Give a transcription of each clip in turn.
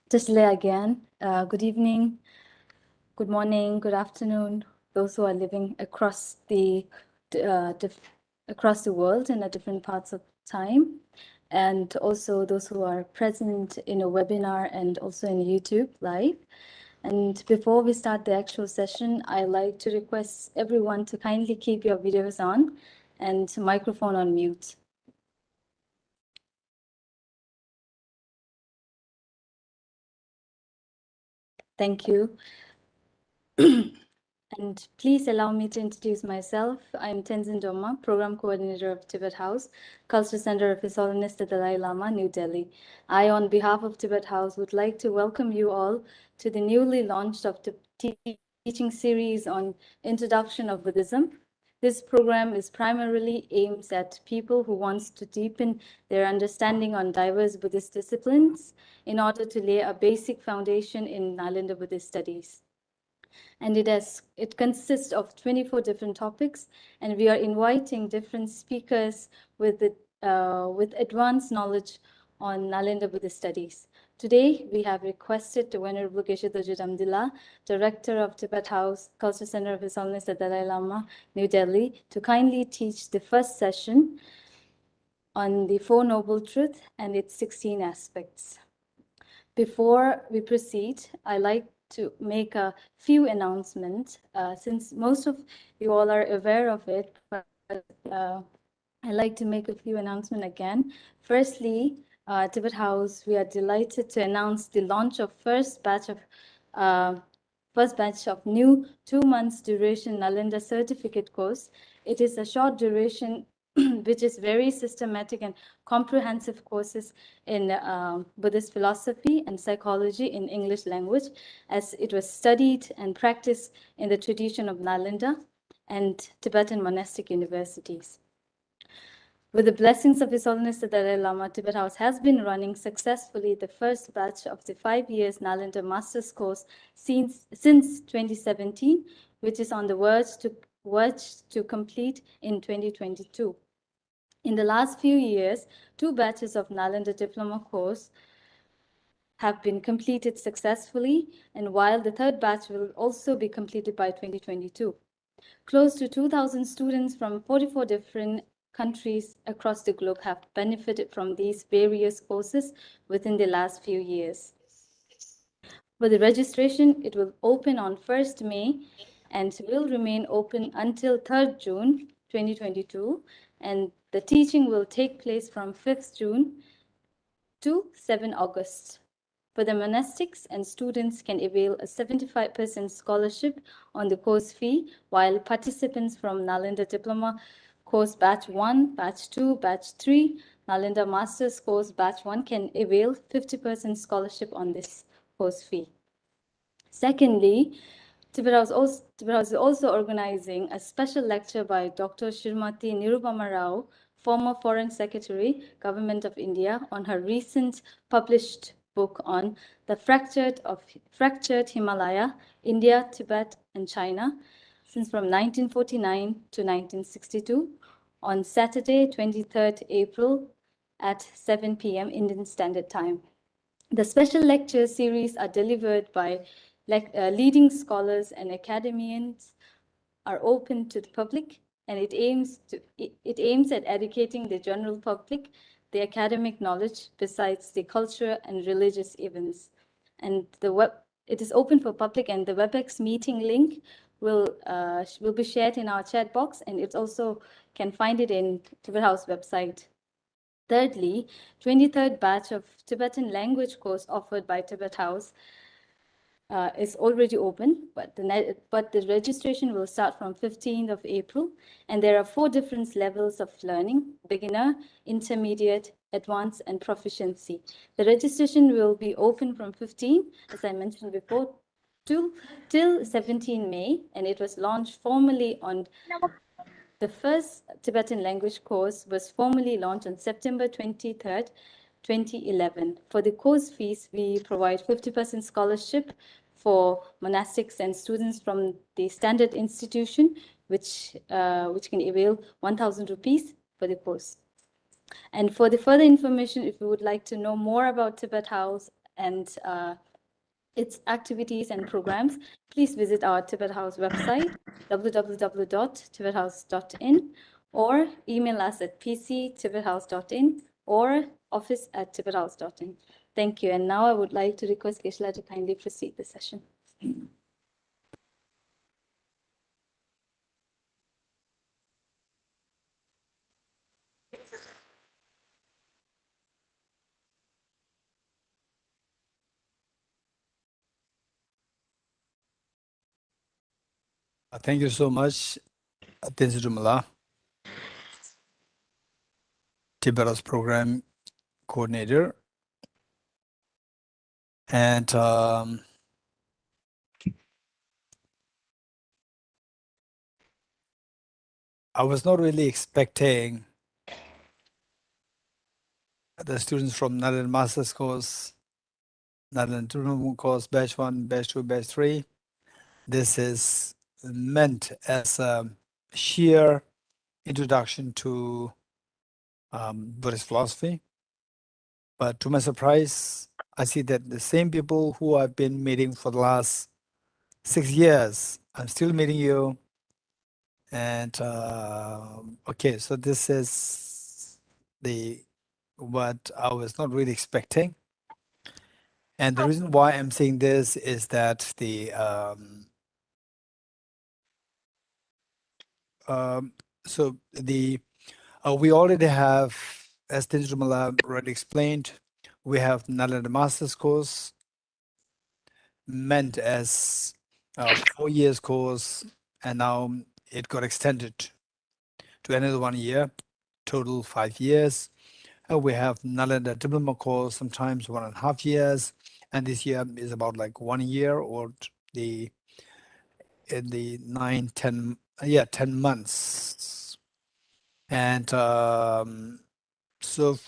Tisle again. Good evening, good morning, good afternoon. Those who are living across the world in a different parts of time, and also those who are present in a webinar and also in YouTube live. And before we start the actual session, I like to request everyone to kindly keep your videos on and microphone on mute. Thank you. And please allow me to introduce myself. I'm Tenzin Doma, Program Coordinator of Tibet House, Culture Center of His Holiness the Dalai Lama, New Delhi. I, on behalf of Tibet House, would like to welcome you all to the newly launched teaching series on Introduction of Buddhism. This program is primarily aimed at people who want to deepen their understanding on diverse Buddhist disciplines in order to lay a basic foundation in Nalanda Buddhist Studies. And it consists of 24 different topics, and we are inviting different speakers with advanced knowledge on Nalanda Buddhist Studies. Today, we have requested the Venerable Geshe Dojit Amdillah, Director of Tibet House, Culture Center of His Holiness the Dalai Lama, New Delhi, to kindly teach the first session on the Four Noble Truths and its 16 aspects. Before we proceed, I'd like to make a few announcements, since most of you all are aware of it, but I'd like to make a few announcements again. Firstly, Tibet House, we are delighted to announce the launch of first batch of new 2 months duration Nalanda certificate course. It is a short duration which is very systematic and comprehensive courses in Buddhist philosophy and psychology in English language, as it was studied and practiced in the tradition of Nalanda and Tibetan monastic universities. With the blessings of His Holiness the Dalai Lama, Tibet House has been running successfully the first batch of the 5 years Nalanda Master's course since 2017, which is on the verge to complete in 2022. In the last few years, 2 batches of Nalanda Diploma course have been completed successfully, and while the 3rd batch will also be completed by 2022. Close to 2,000 students from 44 different countries across the globe have benefited from these various courses within the last few years. For the registration, it will open on 1st May and will remain open until 3rd June 2022, and the teaching will take place from 5th June to 7 August. For the monastics, and students can avail a 75% scholarship on the course fee, while participants from Nalanda Diploma course Batch 1, Batch 2, Batch 3, Nalanda Master's course Batch 1 can avail 50% scholarship on this course fee. Secondly, Tibet House is also organizing a special lecture by Dr. Shrimati Nirupama Rao, former Foreign Secretary, Government of India, on her recent published book on the fractured Himalaya, India, Tibet, and China, since from 1949 to 1962, on Saturday, 23rd April at 7 p.m. Indian Standard Time. The special lecture series are delivered by leading scholars and academians, are open to the public, and it aims at educating the general public the academic knowledge besides the cultural and religious events. And it is open for public, and the WebEx meeting link will be shared in our chat box, and it also can find it in Tibet House website. Thirdly, 23rd batch of Tibetan language course offered by Tibet House is already open, but the registration will start from 15th of April, and there are 4 different levels of learning: beginner, intermediate, advanced, and proficiency. The registration will be open from 15, as I mentioned before, till 17 May, and it was launched formally on the first Tibetan language course was formally launched on September 23rd, 2011. For the course fees, we provide 50% scholarship for monastics and students from the standard institution, which can avail 1,000 rupees for the course. And for the further information, if you would like to know more about Tibet House and its activities and programs, please visit our Tibet House website, www.tibethouse.in, or email us at pc@tibethouse.in or office@tibethouse.in. Thank you. And now I would like to request Geshe-la to kindly proceed the session. Thank you so much, Tenzin Jumala, Tibet House Program Coordinator. And I was not really expecting the students from Nalanda Master's course, Nalanda Diploma course, Batch 1, Batch 2, Batch 3, this is meant as a sheer introduction to Buddhist philosophy. But to my surprise, I see that the same people who I've been meeting for the last 6 years, I'm still meeting you. And okay, so this is the what I was not really expecting. And the reason why I'm saying this is that um, so the we already have, as Tinjumala already explained, we have Nalanda Master's course meant as a 4 years course, and now it got extended to another 1 year, total 5 years. We have Nalanda diploma course, sometimes 1.5 years, and this year is about like 1 year or the in the 10 months. And so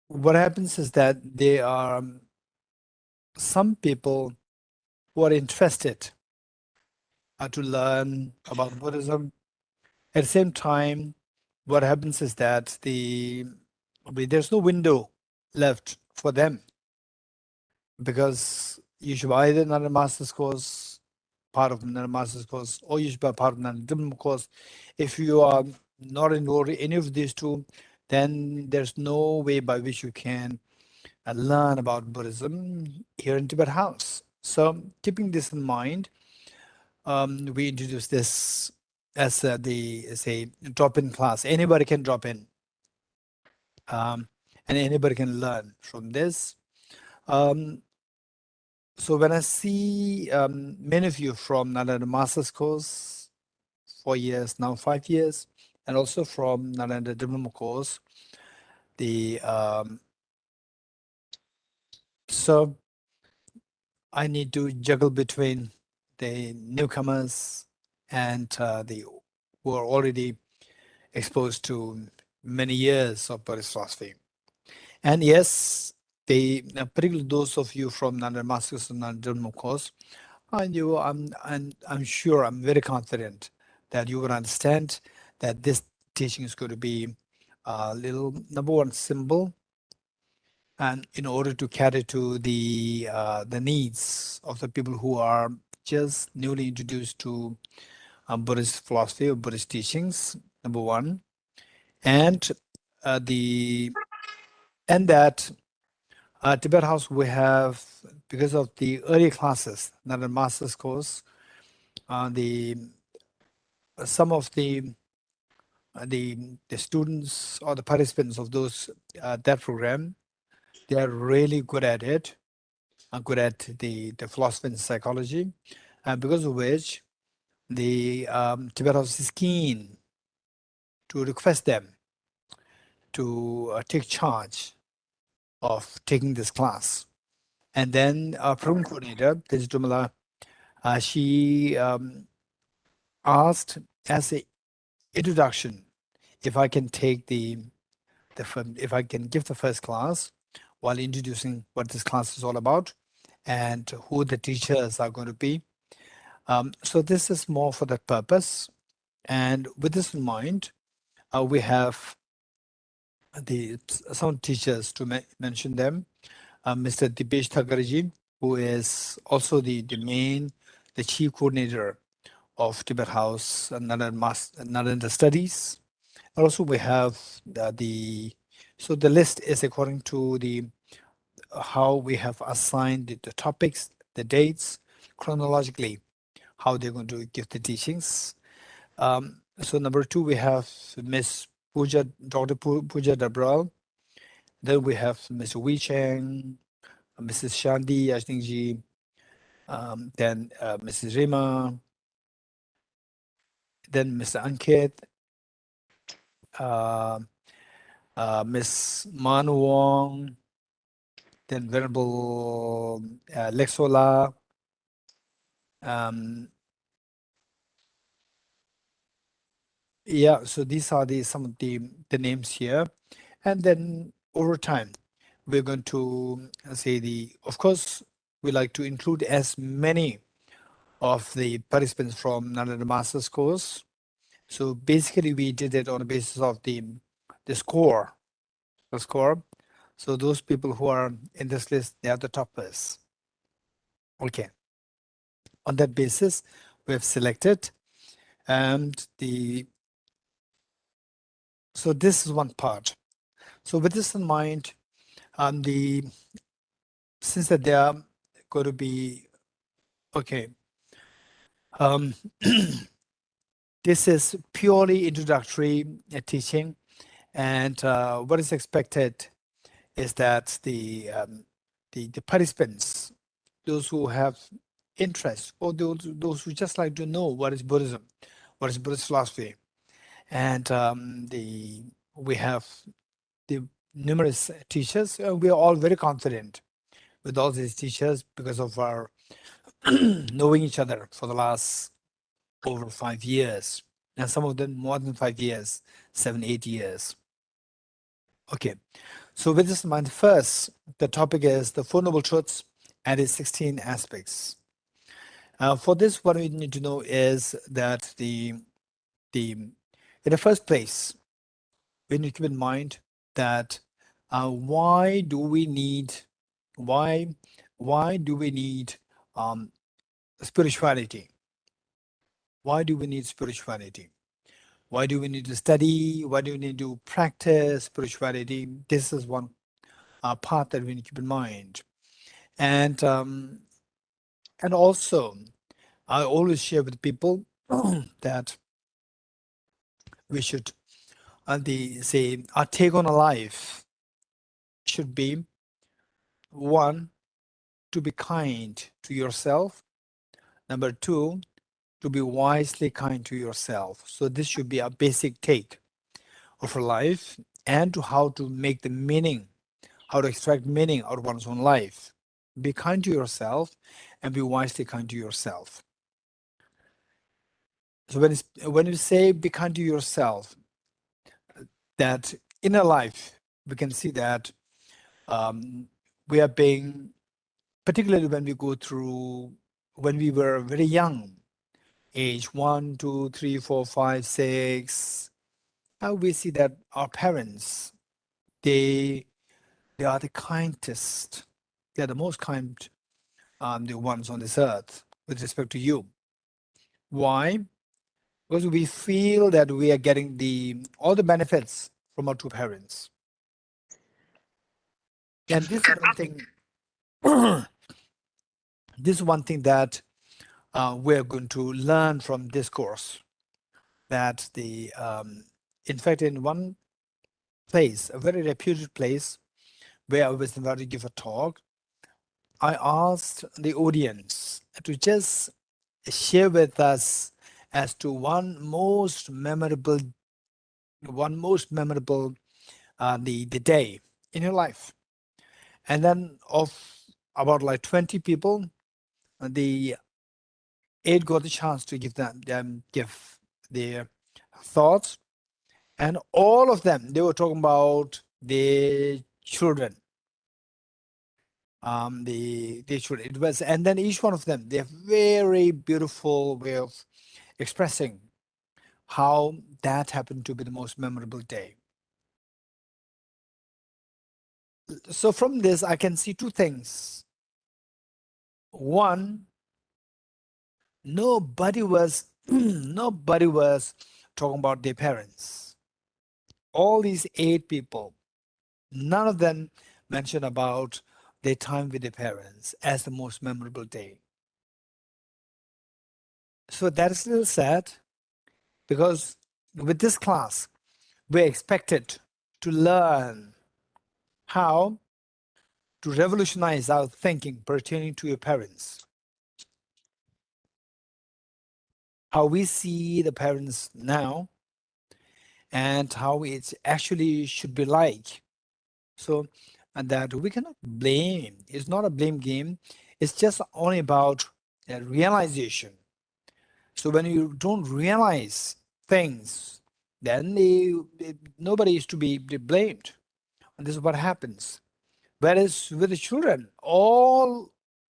what happens is that there are some people who are interested to learn about Buddhism. At the same time, what happens is that there's no window left for them, because you should either not a master's course, part of a master's course, or you should be a part of a diploma course. If you are not enrolled in any of these two, then there's no way by which you can learn about Buddhism here in Tibet House. So keeping this in mind, we introduce this as a drop-in class. Anybody can drop in, and anybody can learn from this. So when I see many of you from Nalanda Master's course, 4 years, now 5 years, and also from Nalanda Diploma course, so I need to juggle between the newcomers and the who are already exposed to many years of Buddhist philosophy. And yes, particularly those of you from Nalanda Master's and Nalanda Diploma course, I'm sure, I'm very confident that you will understand that this teaching is going to be a little, number one, simple, and in order to cater to the needs of the people who are just newly introduced to Buddhist philosophy or Buddhist teachings, number one, and that Tibet House, we have, because of the early classes, not a master's course, the some of the students or the participants of those that program, they are really good at it, good at the philosophy and psychology, and because of which the Tibet House is keen to request them to take charge of taking this class. And then our program coordinator, Ms. Dumala, she asked as a introduction if I can take if I can give the first class while introducing what this class is all about and who the teachers are going to be. So this is more for that purpose. And with this in mind, we have some teachers to mention them. Mr. Dipesh Thakarji, who is also the chief coordinator of Tibet House Nalanda Studies. Also, we have so the list is according to how we have assigned the topics, the dates, chronologically, how they're going to give the teachings. So number two, we have Miss Puja, Dr. Puja Dabral. Then we have Mr. Wei Cheng, Mrs. Shandi Yashningji, then Mrs. Rima, then Mr. Ankit, Miss Manu Wong, then Venerable Lexola, yeah, so these are some of the names here. And then over time, we're going to say of course, we like to include as many of the participants from Nalanda Master's course. So basically, we did it on the basis of the score, the score. So those people who are in this list, they are the toppers. Okay. On that basis, we have selected, and so this is one part. So with this in mind, since that they are going to be okay. This is purely introductory teaching, and what is expected is that the participants, those who have interest, or those who just like to know what is Buddhism, what is Buddhist philosophy, and we have the numerous teachers. We are all very confident with all these teachers because of our knowing each other for the last over 5 years, and some of them more than 5 years, 7, 8 years. Okay, so with this in mind, first, the topic is the Four Noble Truths and its 16 aspects. For this, what we need to know is that in the first place, we need to keep in mind that why do we need spirituality? Why do we need spirituality? Why do we need to study? Why do we need to practice spirituality? This is one part that we need to keep in mind. And also, I always share with people that we should, our take on a life should be, one, to be kind to yourself. Number two, to be wisely kind to yourself. So this should be a basic take of our life, and to how to make the meaning, how to extract meaning out of one's own life. Be kind to yourself and be wisely kind to yourself. So when you say be kind to yourself, that in our life, we can see that we are being, particularly when we go through, when we were very young, age 1, 2, 3, 4, 5, 6, now we see that our parents, they are the kindest, they are the most kind, the ones on this earth with respect to you. Why? Because we feel that we are getting all the benefits from our two parents. And this is one thing, this is one thing that we're going to learn from this course. That in fact, in one place, a very reputed place, where I was invited to give a talk, I asked the audience to just share with us as to one most memorable the day in your life. And then of about like 20 people, the 8 got the chance to give their thoughts, and all of them, they were talking about their children. The children. It was, and then each one of them, they have very beautiful way of expressing how that happened to be the most memorable day. So from this, I can see two things. One, nobody was nobody was talking about their parents. All these 8 people, none of them mentioned about their time with their parents as the most memorable day. So that is a little sad, because with this class, we're expected to learn how to revolutionize our thinking pertaining to your parents. How we see the parents now, and how it actually should be like. So, and that we cannot blame. It's not a blame game. It's just only about a realization. So when you don't realize things, then nobody is to be blamed. And this is what happens. Whereas with the children, all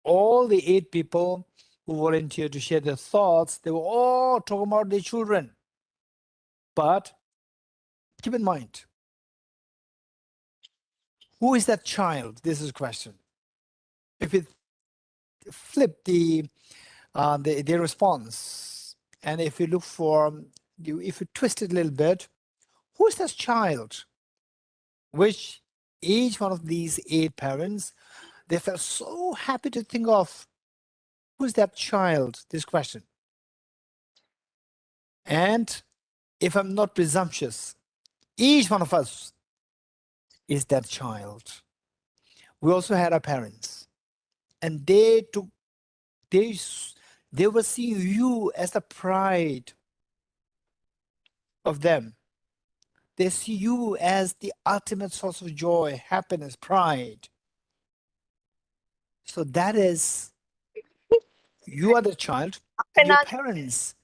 the 8 people, who volunteered to share their thoughts, they were all talking about their children. But keep in mind, who is that child? This is a question. If we flip their response, and if you look for, if you twist it a little bit, who is that child? Which each one of these 8 parents, they felt so happy to think of, who's that child? This question. And if I'm not presumptuous, each one of us is that child. We also had our parents, and they were seeing you as the pride of them. They see you as the ultimate source of joy, happiness, pride. So that is, you are the child, and your parents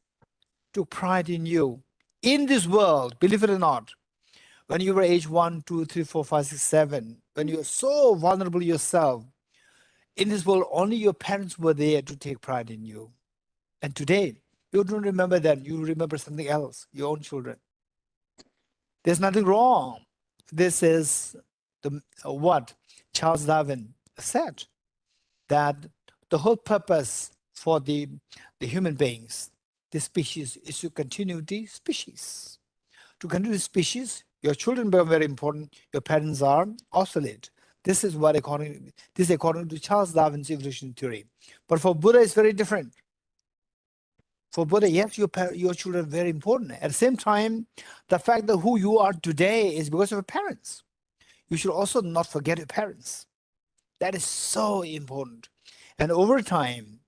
took pride in you. In this world, believe it or not, when you were age 1, 2, 3, 4, 5, 6, 7, when you're so vulnerable yourself, in this world, only your parents were there to take pride in you. And today, you don't remember them. You remember something else, your own children. There's nothing wrong. This is what Charles Darwin said, that the whole purpose for the human beings, the species, is to continue the species. To continue the species, your children are very important. Your parents are obsolete. This is what according to Charles Darwin's evolution theory. But for Buddha, it's very different. For Buddha, yes, your children are very important. At the same time, the fact that who you are today is because of your parents. You should also not forget your parents. That is so important. And over time,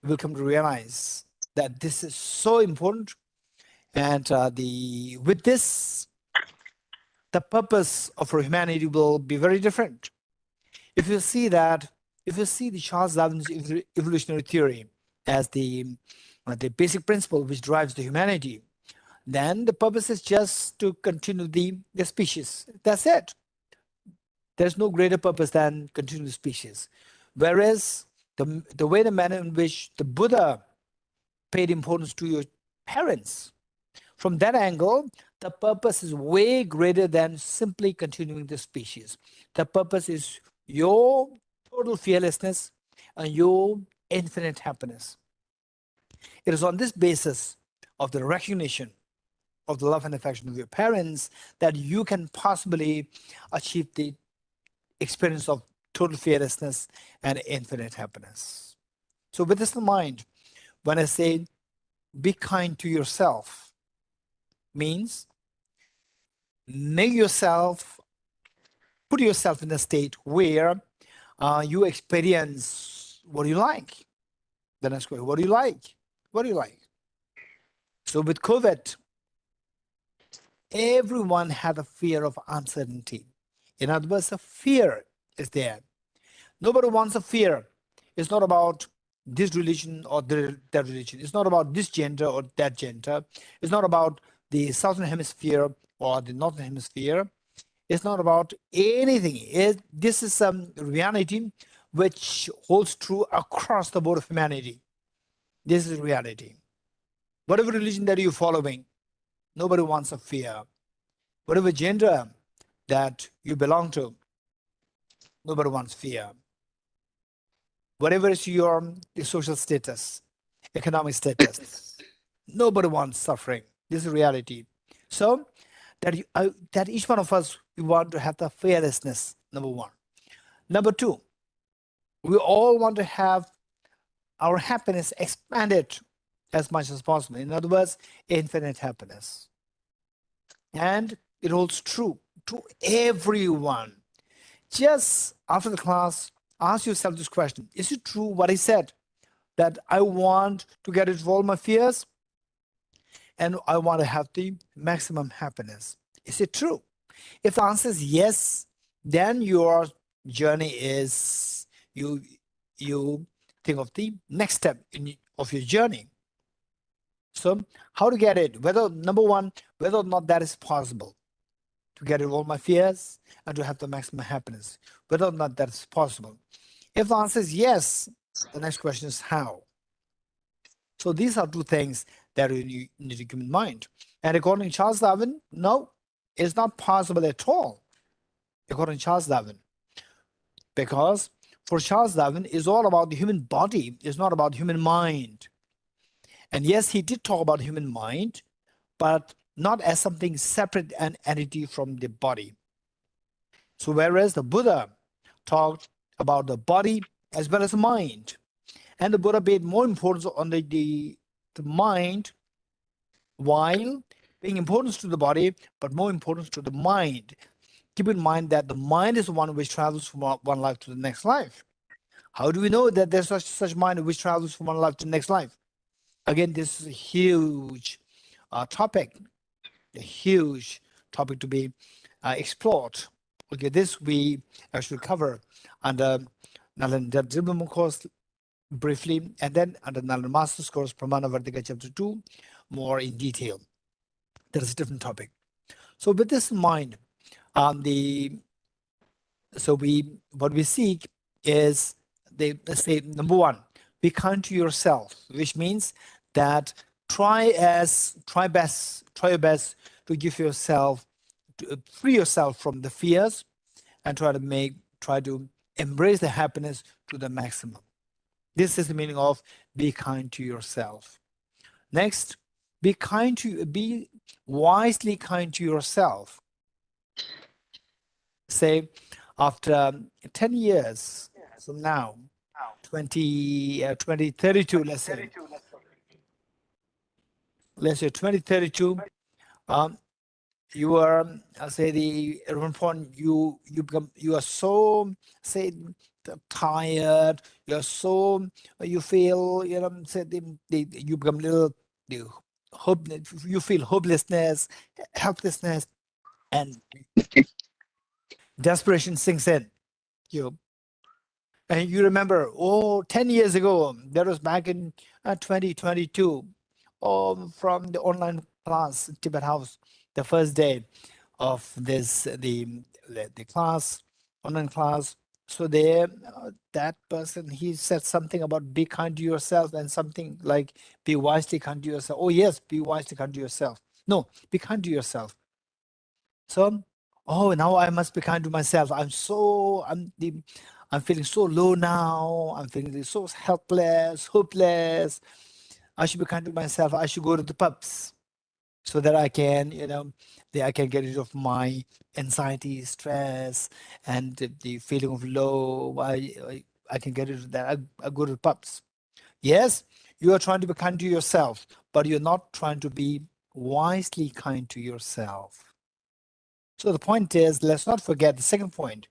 you will come to realize that this is so important. And with this, the purpose of humanity will be very different. If you see the Charles Darwin's evolutionary theory as the basic principle which drives the humanity, then the purpose is just to continue the species. That's it. There's no greater purpose than continue the species. Whereas the manner in which the Buddha paid importance to your parents, from that angle, the purpose is way greater than simply continuing the species. The purpose is your total fearlessness and your infinite happiness. It is on this basis of the recognition of the love and affection of your parents that you can possibly achieve the experience of total fearlessness and infinite happiness. So with this in mind, when I say be kind to yourself, means put yourself in a state where you experience what you like. The next question, what do you like? What do you like? So with COVID, everyone had a fear of uncertainty. In other words, a fear is there. Nobody wants a fear. It's not about this religion or that religion. It's not about this gender or that gender. It's not about the Southern Hemisphere or the Northern Hemisphere. It's not about anything. This is a reality which holds true across the board of humanity. This is reality. Whatever religion that you're following, nobody wants a fear. Whatever gender that you belong to, nobody wants fear. Whatever is your social status, economic status, nobody wants suffering. This is reality. So that each one of us, we want to have the fearlessness, number one. Number two, we all want to have our happiness expanded as much as possible. In other words, infinite happiness. And it holds true to everyone. Just after the class, ask yourself this question. Is it true what I said? That I want to get rid of all my fears and I want to have the maximum happiness. Is it true? If the answer is yes, then your journey is, you think of the next step of your journey. So how to get it? Number one, whether or not that is possible. To get rid of all my fears and to have the maximum happiness. Whether or not that is possible. If the answer is yes, The next question is how. So these are two things that you need to keep in mind. And according to Charles Darwin, no, it's not possible at all, according to Charles Darwin. Because for Charles Darwin, it's all about the human body, it's not about human mind. And yes, he did talk about human mind, but not as something separate and entity from the body. So whereas the Buddha talked about the body as well as the mind, and the Buddha paid more importance on the mind, while paying importance to the body, but more importance to the mind. Keep in mind that the mind is the one which travels from one life to the next life. How do we know that there's such mind which travels from one life to the next life? Again, this is a huge topic, a huge topic to be explored. Okay, this we actually cover under Nalanda Buddhist course briefly, and then under Nalanda Master's course, Pramana Vartika Chapter 2, more in detail. That is a different topic. So with this in mind, what we seek is let's say number one, be kind to yourself, which means that try your best to give yourself, to free yourself from the fears, and try to embrace the happiness to the maximum. This is the meaning of be kind to yourself. Next, be wisely kind to yourself. Say, after 10 years from now, 2032, let's say 2032, you are, at one point you are so, say, tired, you feel, say you become little, you feel hopelessness, helplessness, and desperation sinks in you. And you remember, 10 years ago, that was back in 2022, from the online class, Tibet House, the first day of this, the class, online class. So there, that person, he said something about be kind to yourself, and something like be wisely kind to yourself. Oh yes, be wisely kind to yourself. No, be kind to yourself. So, now I must be kind to myself. I'm feeling so low now. I'm feeling so helpless, hopeless. I should be kind to myself. I should go to the pubs so that I can, I can get rid of my anxiety, stress, and the feeling of low. I can get rid of that. I go to the pubs. Yes, you are trying to be kind to yourself, but you're not trying to be wisely kind to yourself. So the point is, let's not forget the second point.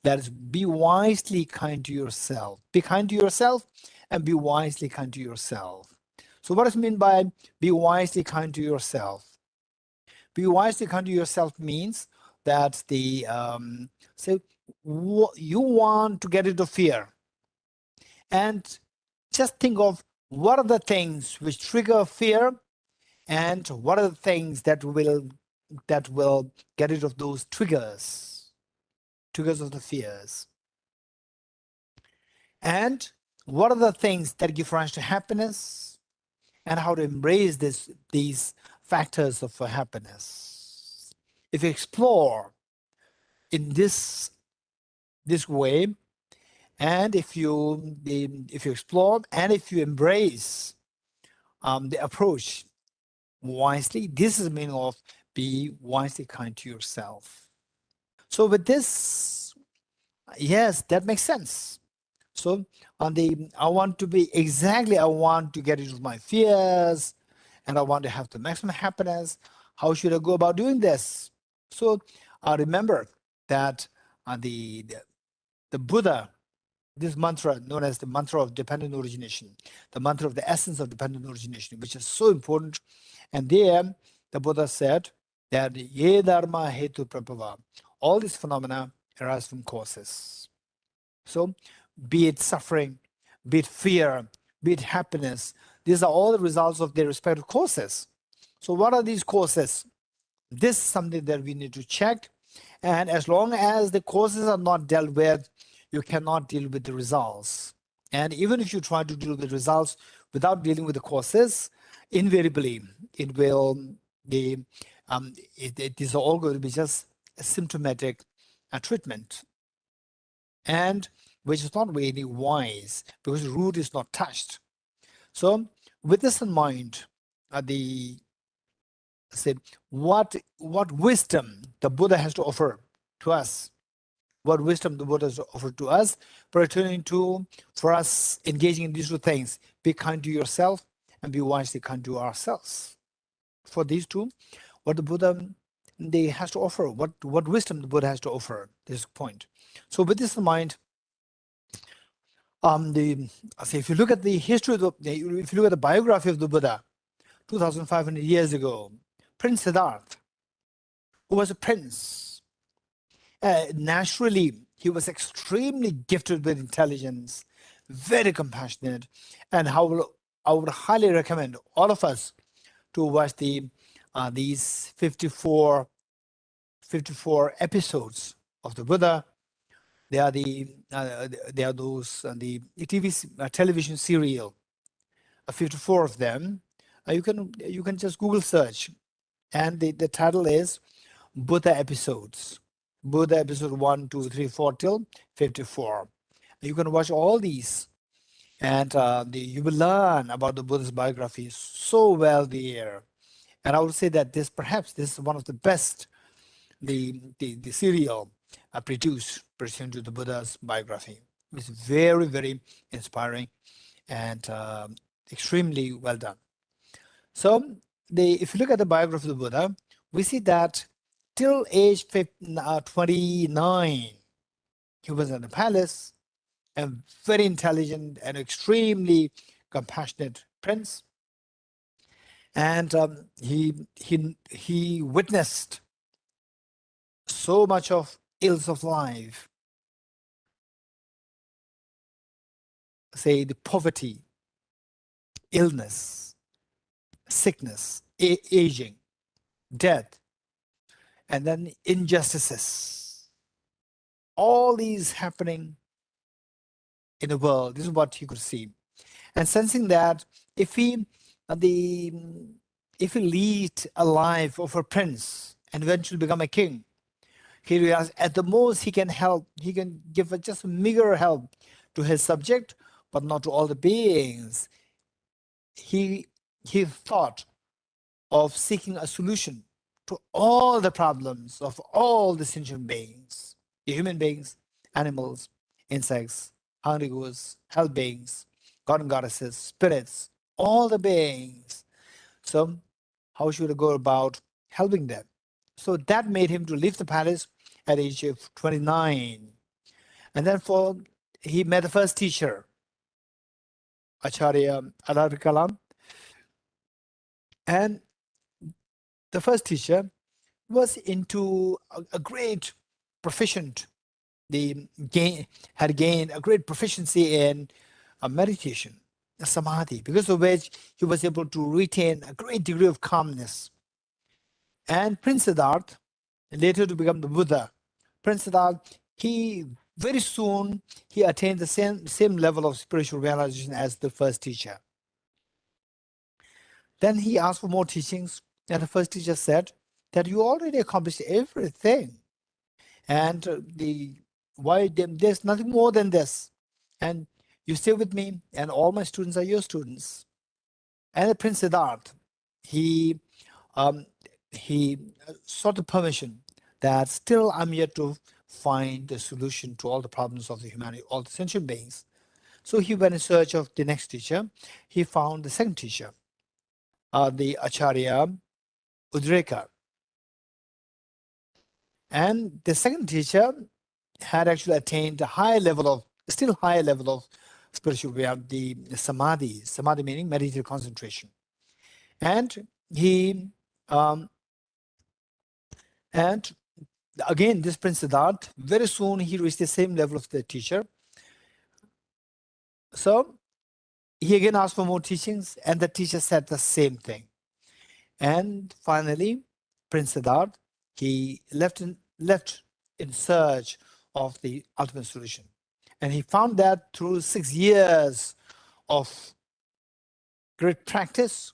That is, be wisely kind to yourself. Be kind to yourself and be wisely kind to yourself. So what does it mean by be wisely kind to yourself? Be wisely kind to yourself means that you want to get rid of fear. And just think of what are the things which trigger fear, and what are the things that will get rid of those triggers of the fears. And what are the things that give rise to happiness, and how to embrace these factors of happiness. If you explore in this way, and if you explore and if you embrace the approach wisely, this is the meaning of be wisely kind to yourself. So with this, yes, that makes sense. So I want to get rid of my fears, and I want to have the maximum happiness. How should I go about doing this? So remember that the Buddha, this mantra known as the mantra of dependent origination, the mantra of the essence of dependent origination, which is so important. And there the Buddha said that ye dharma hetu prabhava, all these phenomena arise from causes. So be it suffering, be it fear, be it happiness, these are all the results of their respective causes. So what are these causes? This is something that we need to check. And as long as the causes are not dealt with, you cannot deal with the results. And even if you try to deal with results without dealing with the causes, invariably it will be, it is all going to be just a symptomatic treatment, and which is not really wise because the root is not touched. So with this in mind, the say what wisdom the Buddha has to offer to us, what wisdom the Buddha has to offer to us pertaining to for us engaging in these two things: be kind to yourself and be wisely kind to ourselves. For these two, what the Buddha they has to offer, what wisdom the Buddha has to offer, this point. So with this in mind, if you look at the history of if you look at the biography of the Buddha 2,500 years ago, Prince Siddhartha, who was a prince, naturally he was extremely gifted with intelligence, very compassionate, and I would highly recommend all of us to watch these 54 episodes of the Buddha. They are those the television serial, 54 of them. You can just Google search, and the title is Buddha episodes. Buddha episode 1, 2, 3, 4 till 54. You can watch all these, and you will learn about the Buddha's biography so well there. And I would say that this is one of the best the serial produced pursuant to the Buddha's biography. It's very, very inspiring and extremely well done. So if you look at the biography of the Buddha, we see that till age 29, he was in the palace, a very intelligent and extremely compassionate prince. And he witnessed so much of ills of life, say the poverty, illness, sickness, aging, death, and then injustices. All these happening in the world. This is what he could see, and sensing that if he lead a life of a prince and eventually become a king, he realized at the most he can help. He can give just a meager help to his subject, but not to all the beings. He thought of seeking a solution to all the problems of all the sentient beings, the human beings, animals, insects, hungry ghosts, hell beings, god and goddesses, spirits, all the beings. So how should I go about helping them? So that made him to leave the palace at the age of 29. And then he met the first teacher, Acharya Alarikalam. And the first teacher was into a great proficient. Had gained a great proficiency in meditation, samadhi, because of which he was able to retain a great degree of calmness. And Prince Siddhartha, later to become the Buddha, Prince Siddhartha, he very soon he attained the same level of spiritual realization as the first teacher. Then he asked for more teachings, and the first teacher said that you already accomplished everything, and there's nothing more than this, and you stay with me, and all my students are your students. And the Prince Siddhartha, he sought the permission that still I'm yet to find the solution to all the problems of the humanity, all the sentient beings. So he went in search of the next teacher. He found the second teacher, the Acharya Udreka. And the second teacher had actually attained a still higher level of spiritual reality, the samadhi meaning meditative concentration. And and again, this Prince Siddhartha, very soon he reached the same level of the teacher. So he again asked for more teachings, and the teacher said the same thing. And finally, Prince Siddhartha, he left in search of the ultimate solution. And he found that through 6 years of great practice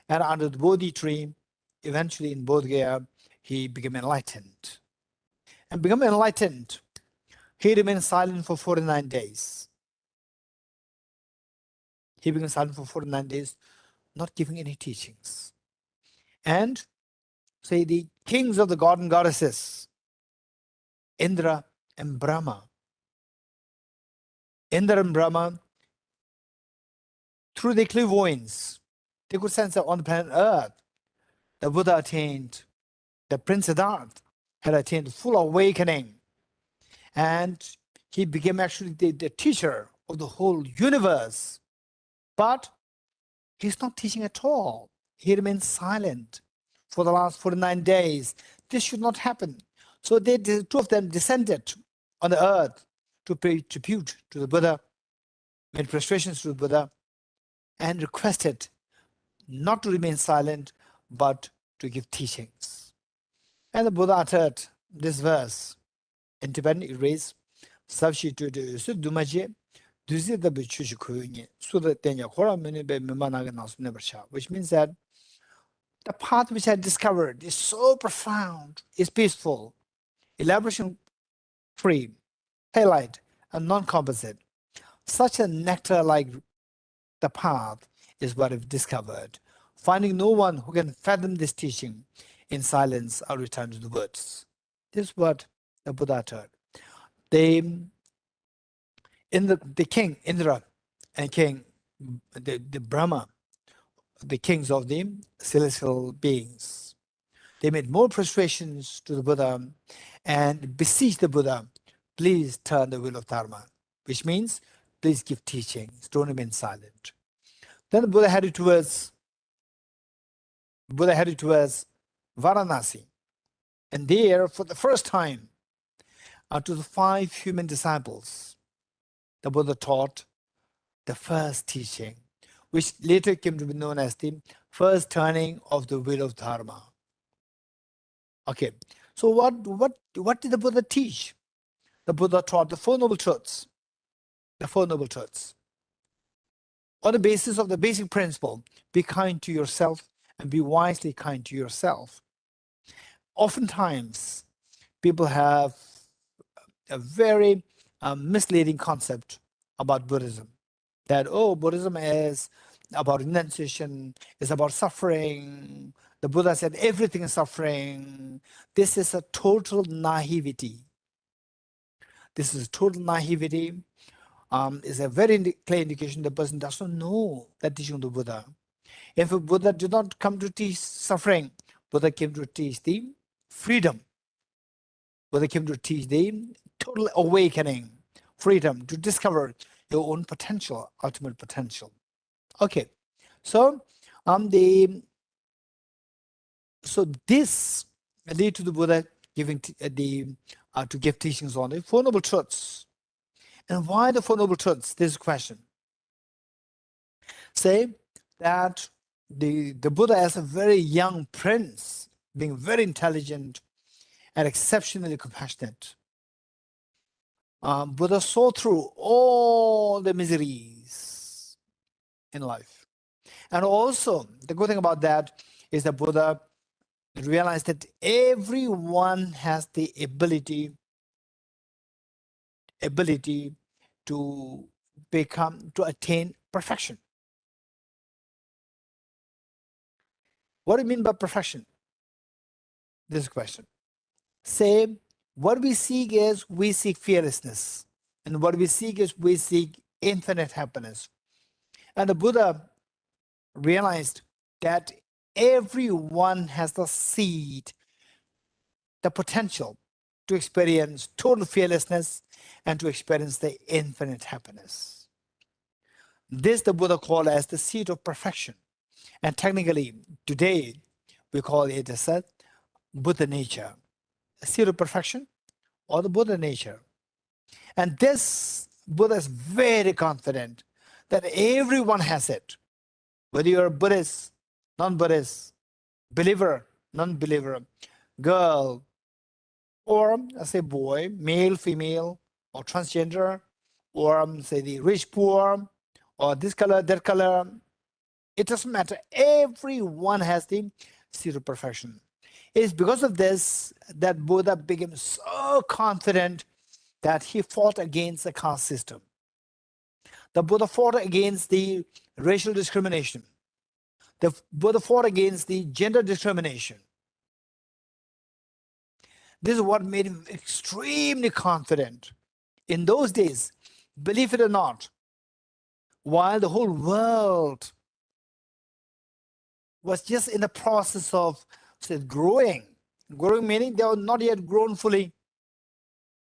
and under the Bodhi tree, eventually in Bodh Gaya, he became enlightened. And becoming enlightened, he remained silent for 49 days. He became silent for 49 days, not giving any teachings. And say the kings of the god and goddesses, Indra and Brahma. Indra and Brahma, through their clairvoyance, they could sense that on the planet Earth, the Buddha attained, the Prince Siddhartha had attained full awakening. And he became actually the teacher of the whole universe. But he's not teaching at all. He remains silent for the last 49 days. This should not happen. So the two of them descended on the earth to pay tribute to the Buddha, made prostrations to the Buddha, and requested not to remain silent, but to give teachings. And the Buddha uttered this verse in Tibetan. It reads, which means that the path which I discovered is so profound, is peaceful, elaboration free, highlight, and non-composite. Such a nectar like the path is what I've discovered. Finding no one who can fathom this teaching, in silence I'll return to the woods. This is what the Buddha uttered. The king Indra and king the Brahma, the kings of the celestial beings, they made more prostrations to the Buddha and beseeched the Buddha, please turn the wheel of Dharma, which means please give teachings, don't remain silent. Then the Buddha headed towards Varanasi, and there, for the first time, to the 5 human disciples, the Buddha taught the first teaching, which later came to be known as the first turning of the wheel of Dharma. Okay, so what did the Buddha teach? The Buddha taught the 4 noble truths. The 4 noble truths. On the basis of the basic principle, be kind to yourself and be wisely kind to yourself. Oftentimes, people have a very misleading concept about Buddhism. That, oh, Buddhism is about renunciation, is about suffering. The Buddha said everything is suffering. This is a total naivety. This is total naivety. Is a very clear indication the person does not know that teaching of the Buddha. If a Buddha did not come to teach suffering, Buddha came to teach the freedom. Buddha came to teach the total awakening, freedom to discover your own potential, ultimate potential. Okay, so this lead to the Buddha giving to give teachings on the 4 noble truths. And why the 4 noble truths? This is a question. Say that the Buddha, as a very young prince, being very intelligent and exceptionally compassionate, Buddha saw through all the miseries in life. And also, the good thing about that is that Buddha realized that everyone has the ability to attain perfection. What do you mean by perfection? This is a question. Say, what we seek is, we seek fearlessness. And what we seek is, we seek infinite happiness. And the Buddha realized that everyone has the seed, the potential to experience total fearlessness and to experience the infinite happiness. This the Buddha called as the seed of perfection. And technically, today, we call it as a Buddha nature, a seed of perfection or the Buddha nature. And this Buddha is very confident that everyone has it. Whether you're a Buddhist, non-Buddhist, believer, non-believer, girl, or I say boy, male, female, or transgender, or say the rich, poor, or this color, that color. It doesn't matter. Everyone has the seed of perfection. It is because of this that Buddha became so confident that he fought against the caste system. The Buddha fought against the racial discrimination. The Buddha fought against the gender discrimination. This is what made him extremely confident. In those days, believe it or not, while the whole world was just in the process of growing meaning they were not yet grown fully.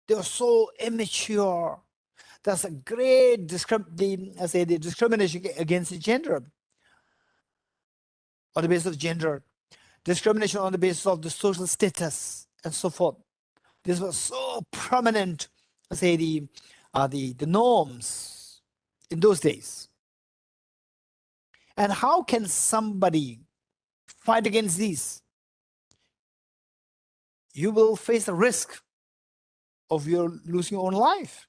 They were so immature. That's a great the discrimination against gender, on the basis of gender, discrimination on the basis of the social status, and so forth. This was so prominent, the norms in those days. And how can somebody fight against these? You will face the risk of your losing your own life.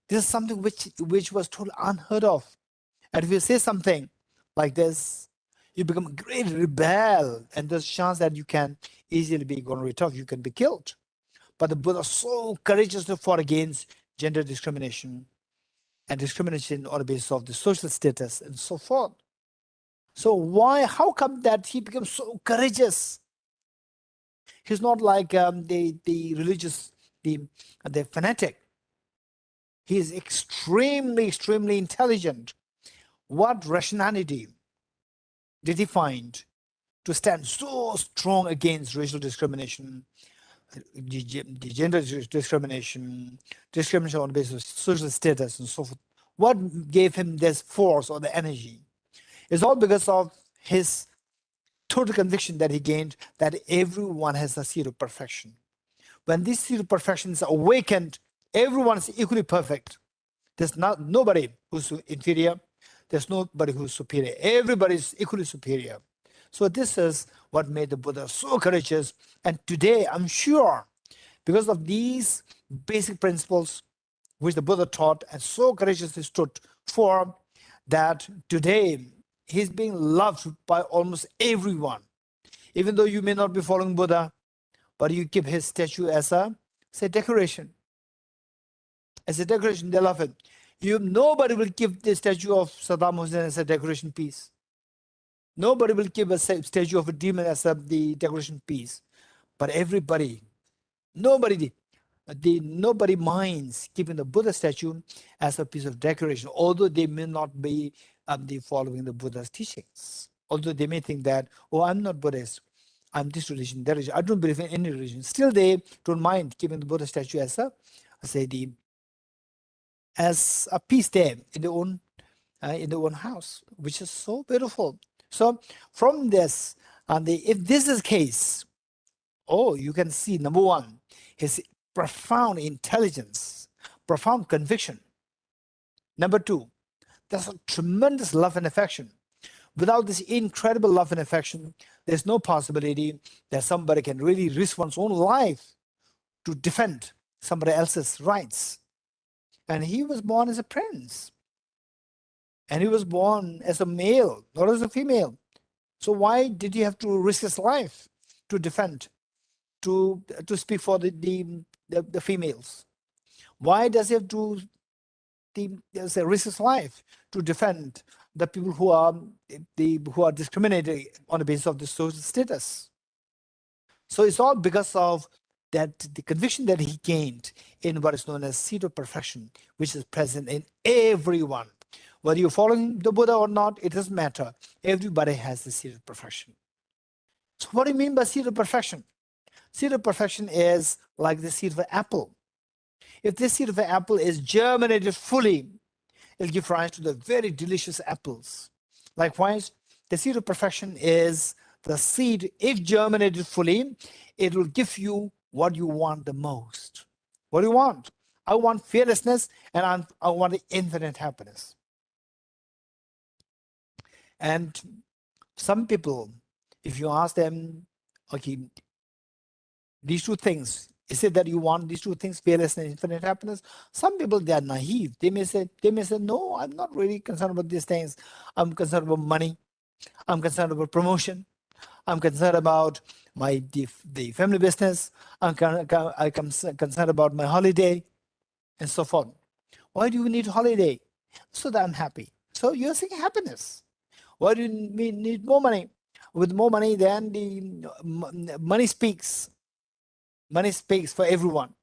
This is something which was totally unheard of. And if you say something like this, you become a great rebel, and there's a chance that you can easily be gone rid of, you can be killed. But the Buddha so courageously fought against gender discrimination and discrimination on the basis of the social status and so forth. So how come that he becomes so courageous? He's not like the religious, the fanatic. He is extremely, extremely intelligent. What rationality did he find to stand so strong against racial discrimination, the gender discrimination, discrimination on the basis of social status and so forth? What gave him this force or the energy? It's all because of his total conviction that he gained that everyone has a seed of perfection. When this seed of perfection is awakened, everyone is equally perfect. There's nobody who's inferior. There's nobody who's superior. Everybody is equally superior. So this is what made the Buddha so courageous. And today, I'm sure, because of these basic principles which the Buddha taught and so courageously stood for, that today he's being loved by almost everyone. Even though you may not be following Buddha, but you keep his statue as a, say, decoration. As a decoration, they love it. Nobody will keep the statue of Saddam Hussein as a decoration piece. Nobody will keep a statue of a demon as the decoration piece. But everybody, nobody minds keeping the Buddha statue as a piece of decoration, although they may not be following the Buddha's teachings. Although they may think that, oh, I'm not Buddhist, I'm this religion, that religion, I don't believe in any religion. Still, they don't mind keeping the Buddha statue as as a piece there in their own house, which is so beautiful. So from this, if this is the case, you can see, number one, his profound intelligence, profound conviction. Number two, there's a tremendous love and affection. Without this incredible love and affection, there's no possibility that somebody can really risk one's own life to defend somebody else's rights. And he was born as a prince. And he was born as a male, not as a female. So why did he have to risk his life to defend, to speak for the females? Why does he have to risk his life to defend the people who are discriminated on the basis of the social status? So it's all because of that the conviction that he gained in what is known as seed of perfection, which is present in everyone. Whether you're following the Buddha or not, it doesn't matter. Everybody has the seed of perfection. So what do you mean by seed of perfection? Seed of perfection is like the seed of an apple. If this seed of an apple is germinated fully, it'll give rise to the very delicious apples. Likewise, the seed of perfection is the seed, if germinated fully, it will give you what you want the most. What do you want? I want fearlessness, and I want infinite happiness. And some people, if you ask them, okay, these two things, Is it that you want these two things, fearlessness and infinite happiness? Some people, they are naive. They may say, no, I'm not really concerned about these things. I'm concerned about money. I'm concerned about promotion. I'm concerned about the family business. I'm concerned about my holiday and so forth. Why do you need holiday? So that I'm happy. So you're seeking happiness. Why do you need more money? With more money, then the money speaks. Money speaks for everyone.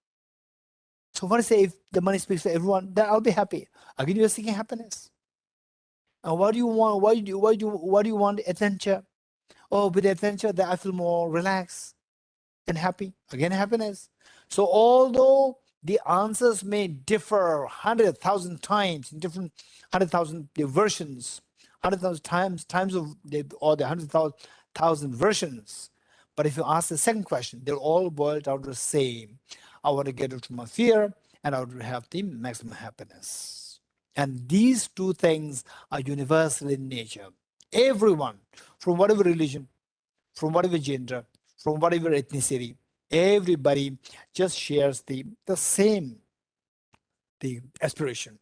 So what I say, if the money speaks for everyone, then I'll be happy. Again, you're seeking happiness. And what do you want? Why do you want adventure? Oh, with adventure, that I feel more relaxed and happy. Again, happiness. So although the answers may differ 100,000 times in different 100,000 versions, 100,000 times of the 100,000 versions, but if you ask the second question, they'll all boil down to the same. I want to get rid of my fear, and I want to have the maximum happiness. And these two things are universal in nature. Everyone, from whatever religion, from whatever gender, from whatever ethnicity, everybody just shares the same aspiration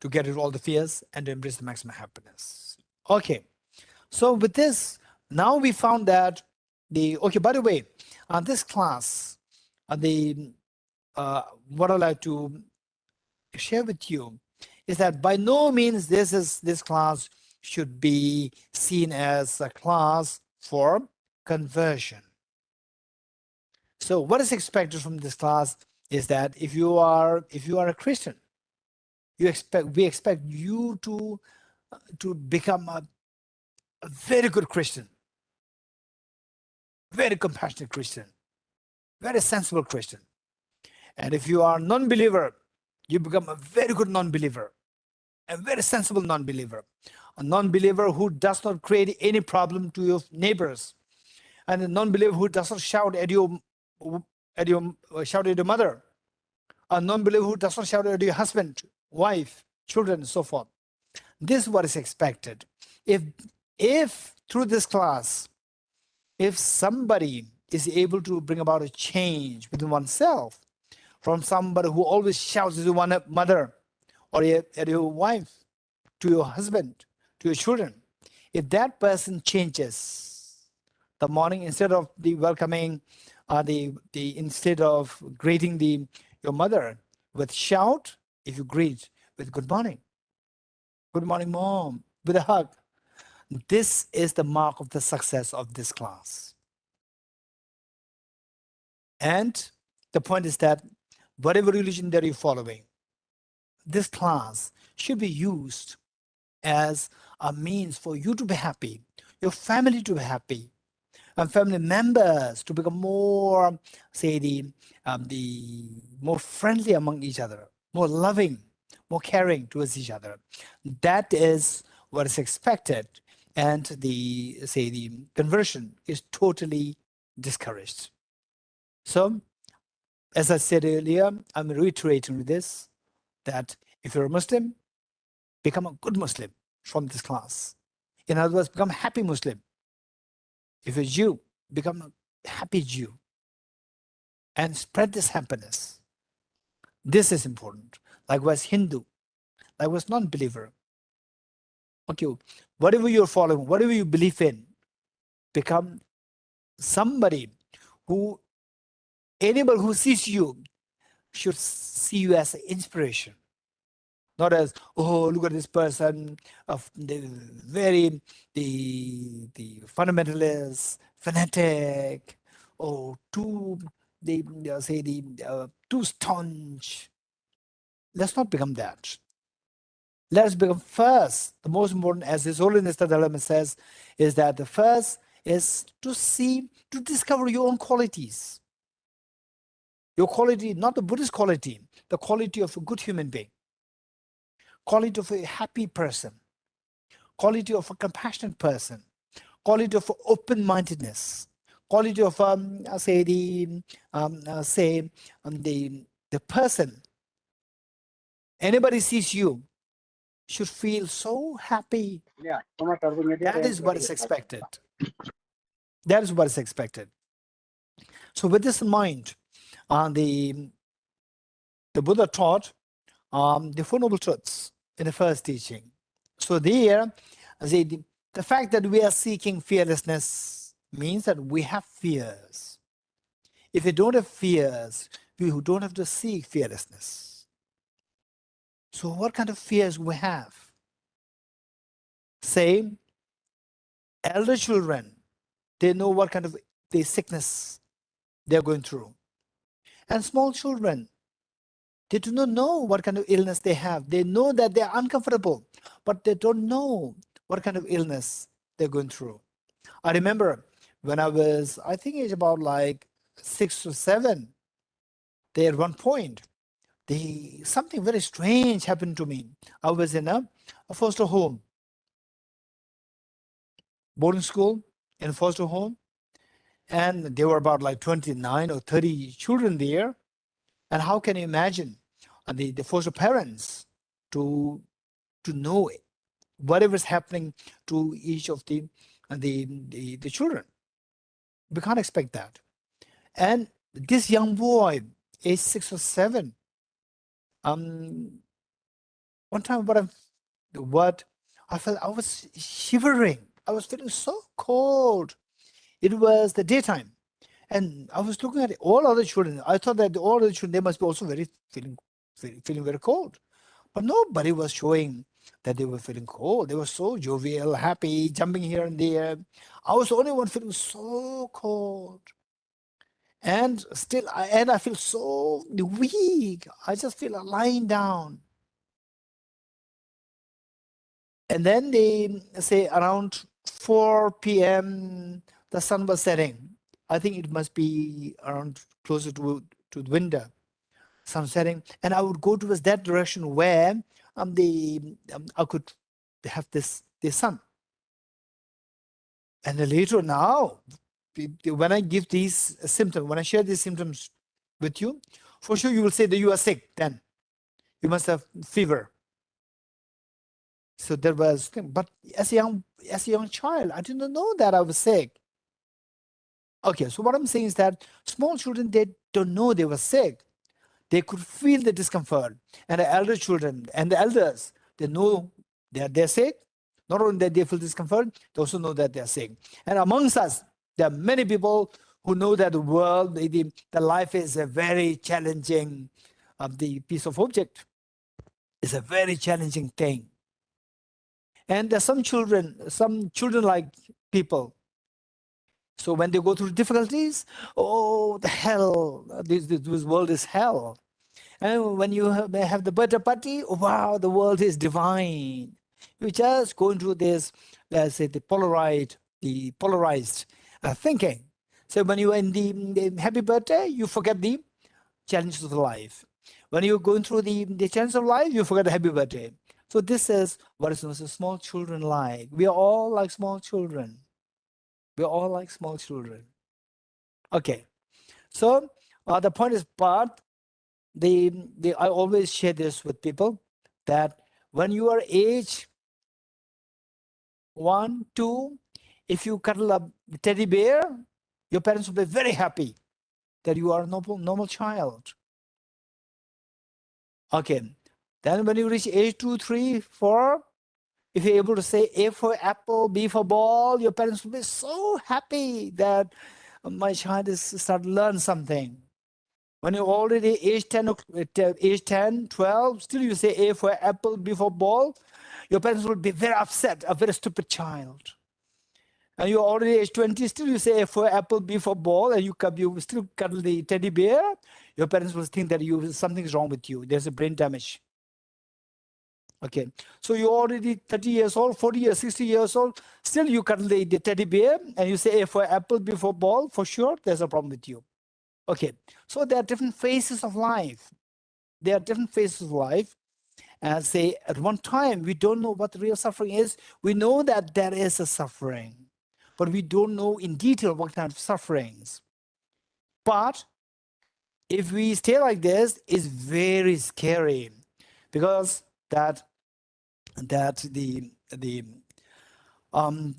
to get rid of all the fears and to embrace the maximum happiness. Okay, so with this, now we found that by the way, on this class, what I'd like to share with you is that by no means this class should be seen as a class for conversion. So what is expected from this class is that if you are a Christian, we expect you to become a very good Christian, very compassionate Christian, very sensible Christian. And if you are a non-believer, you become a very good non-believer, a very sensible non-believer, a non-believer who does not create any problem to your neighbors, and a non-believer who does not shout at your mother, a non-believer who does not shout at your husband, wife, children, and so forth. This is what is expected. If through this class, if somebody is able to bring about a change within oneself, from somebody who always shouts at your mother or at your wife, to your husband, to your children, if that person changes the morning, instead of the welcoming, instead of greeting your mother with shout, if you greet with good morning, mom, with a hug, this is the mark of the success of this class. And the point is that whatever religion that you're following, this class should be used as a means for you to be happy, your family to be happy, and family members to become more, the more friendly among each other, more loving, more caring towards each other. That is what is expected, and the conversion is totally discouraged. So, as I said earlier, I'm reiterating this, that if you're a Muslim, become a good Muslim from this class. In other words, become a happy Muslim. If you're a Jew, become a happy Jew and spread this happiness. This is important. Likewise, Hindu, likewise, non-believer. Okay, whatever you're following, whatever you believe in, become somebody who, anybody who sees you should see you as an inspiration. Not as, oh, look at this person, of the fundamentalist, fanatic, or too staunch. Let's not become that. Let's become first. The most important, as His Holiness the Dalai Lama says, is that the first is to discover your own qualities. Your quality, not the Buddhist quality, the quality of a good human being, quality of a happy person, quality of a compassionate person, quality of open-mindedness, quality of the person. Anybody sees you should feel so happy. That is what is expected. That is what is expected. So with this in mind, the Buddha taught the Four Noble Truths in the first teaching. So there, the fact that we are seeking fearlessness means that we have fears. If we don't have fears, we don't have to seek fearlessness. So what kind of fears we have? Say, elder children, they know what kind of the sickness they're going through. And small children, they do not know what kind of illness they have. They know that they're uncomfortable, but they don't know what kind of illness they're going through. I remember when I was, I think it's about like 6 or 7, there at one point, something very strange happened to me. I was in a foster home, boarding school in a foster home, and there were about like 29 or 30 children there. And how can you imagine the foster parents to know whatever is happening to each of the children? We can't expect that. And this young boy, age 6 or 7, one time what I felt, I was shivering. I was feeling so cold. It was the daytime, and I was looking at all other children. I thought that all other children, they must be also feeling very cold. But nobody was showing that they were feeling cold. They were so jovial, happy, jumping here and there. I was the only one feeling so cold. And still, I feel so weak. I just feel like lying down. And then they say around 4 p.m., the sun was setting. I think it must be around closer to the window, sun setting. And I would go towards that direction where I could have this sun. And then later now, when I give these symptoms, when I share these symptoms with you, for sure you will say that you are sick then. You must have fever. So there was, but as a young child, I didn't know that I was sick. Okay, so what I'm saying is that small children, they don't know they were sick. They could feel the discomfort. And the elder children and the elders, they know they're sick. Not only that they feel discomfort, they also know that they're sick. And amongst us, there are many people who know that the world, the life is a very challenging, the piece of object is a very challenging thing. And there's some children-like people. So when they go through difficulties, oh, the hell, this world is hell. And when you have the birthday party, oh, wow, the world is divine. You just go into this, let's say, the polarized thinking. So when you are in the happy birthday, you forget the challenges of life. When you're going through the challenges of life, you forget the happy birthday. So this is what is known as small children like. We are all like small children. We're all like small children. Okay. So the point is, but I always share this with people that when you are age 1, 2, if you cuddle a teddy bear, your parents will be very happy that you are a normal child. Okay. Then when you reach age 2, 3, 4, if you're able to say A for apple, B for ball, your parents will be so happy that my child is start to learn something. When you're already age 10, 12, still you say A for apple, B for ball, your parents will be very upset, a very stupid child. And you're already age 20, still you say A for apple, B for ball, and you still cuddle the teddy bear, your parents will think that something's wrong with you. There's a brain damage. Okay, so you're already 30 years old, 40 years, 60 years old, still you cuddle the teddy bear, and you say A for apple, B for ball, for sure, there's a problem with you. Okay, so there are different phases of life. There are different phases of life. And say at one time, we don't know what the real suffering is. We know that there is a suffering, but we don't know in detail what kind of sufferings. But if we stay like this, it's very scary, because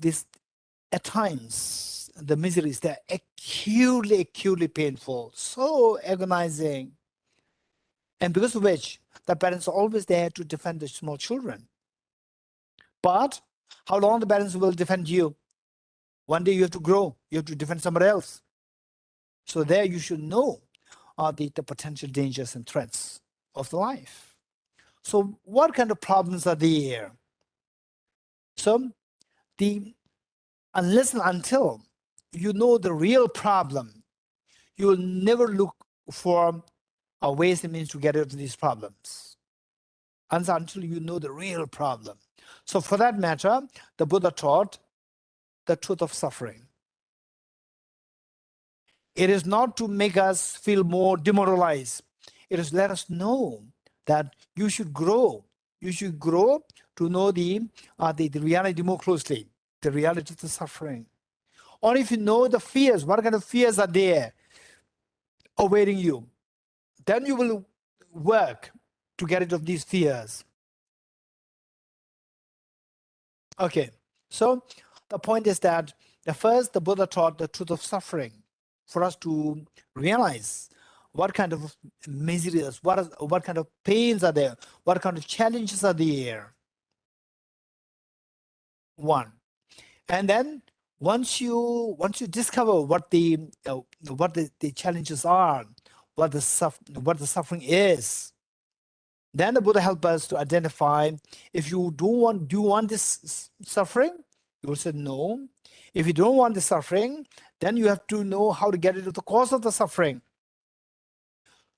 this at times the miseries, they're acutely painful, so agonizing. And because of which, the parents are always there to defend the small children. But how long the parents will defend you? One day you have to grow, you have to defend somebody else. So there you should know the potential dangers and threats of the life. So what kind of problems are there? So unless and until you know the real problem, you will never look for ways and means to get rid of these problems. Until you know the real problem. So for that matter, the Buddha taught the truth of suffering. It is not to make us feel more demoralized. It is let us know that you should grow. You should grow to know the reality more closely, the reality of the suffering. Or if you know the fears, what kind of fears are there awaiting you, then you will work to get rid of these fears. Okay, so the point is that the Buddha taught the truth of suffering for us to realize what kind of miseries, what kind of pains are there, what kind of challenges are there. One, and then once you discover what the challenges are, what the suffering is, then the Buddha helps us to identify if you do you want this suffering? You will say no. If you don't want the suffering, then you have to know how to get rid of the cause of the suffering.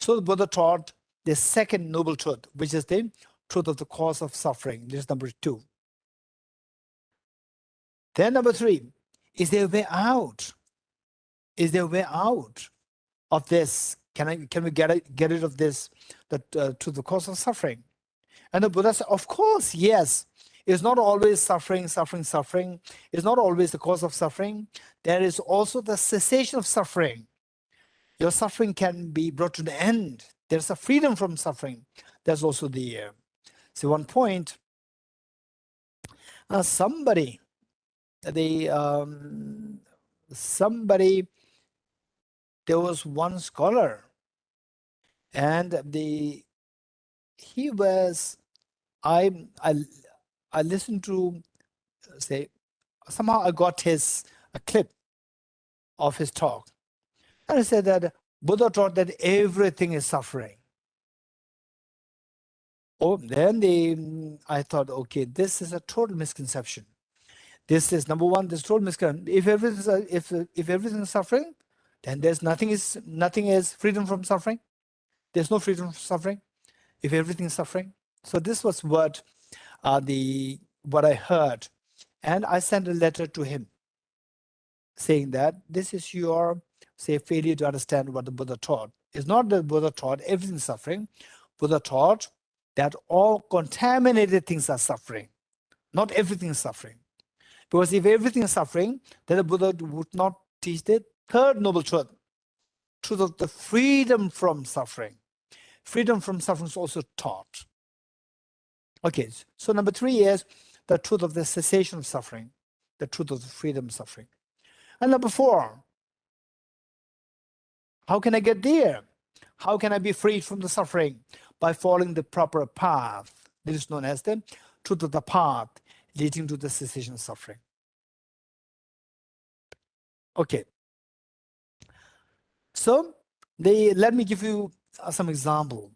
So the Buddha taught the second noble truth, which is the truth of the cause of suffering. This is number 2. Then number 3, is there a way out? Is there a way out of this? Can we get rid of this, to the cause of suffering? And the Buddha said, of course, yes. It's not always suffering. It's not always the cause of suffering. There is also the cessation of suffering. Your suffering can be brought to the end. There's a freedom from suffering. There's also the so one point, somebody, there was one scholar, and he was, I listened to, say, somehow I got a clip of his talk. And I said that Buddha taught that everything is suffering. Oh, then I thought, okay, this is a total misconception. This is number one, this total misconception. If everything is suffering, then there's nothing is freedom from suffering. There's no freedom from suffering if everything is suffering. So this was what I heard. And I sent a letter to him saying that this is your, say, failure to understand what the Buddha taught. It's not that Buddha taught everything suffering. Buddha taught that all contaminated things are suffering. Not everything is suffering. Because if everything is suffering, then the Buddha would not teach the third noble truth, truth of the freedom from suffering. Freedom from suffering is also taught. Okay, so number 3 is the truth of the cessation of suffering, the truth of the freedom of suffering. And number 4, how can I get there? How can I be freed from the suffering? By following the proper path. This is known as the truth of the path leading to the cessation of suffering. Okay. So let me give you some example.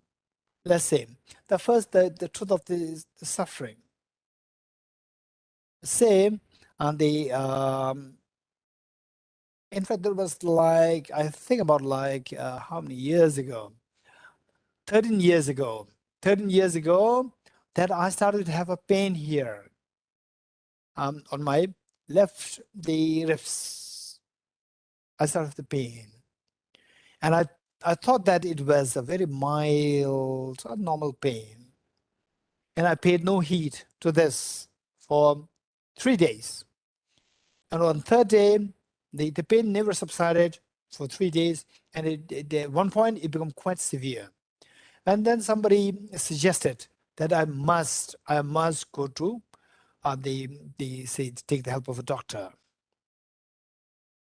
Let's say the first, the truth of the suffering. Say, in fact, there was I think about how many years ago? 13 years ago. 13 years ago, that I started to have a pain here on my left, the ribs. I started the pain. And I thought that it was a very mild, normal pain. And I paid no heed to this for 3 days. And on third day, the pain never subsided for 3 days. And at one point, it became quite severe. And then somebody suggested that I must go to take the help of a doctor.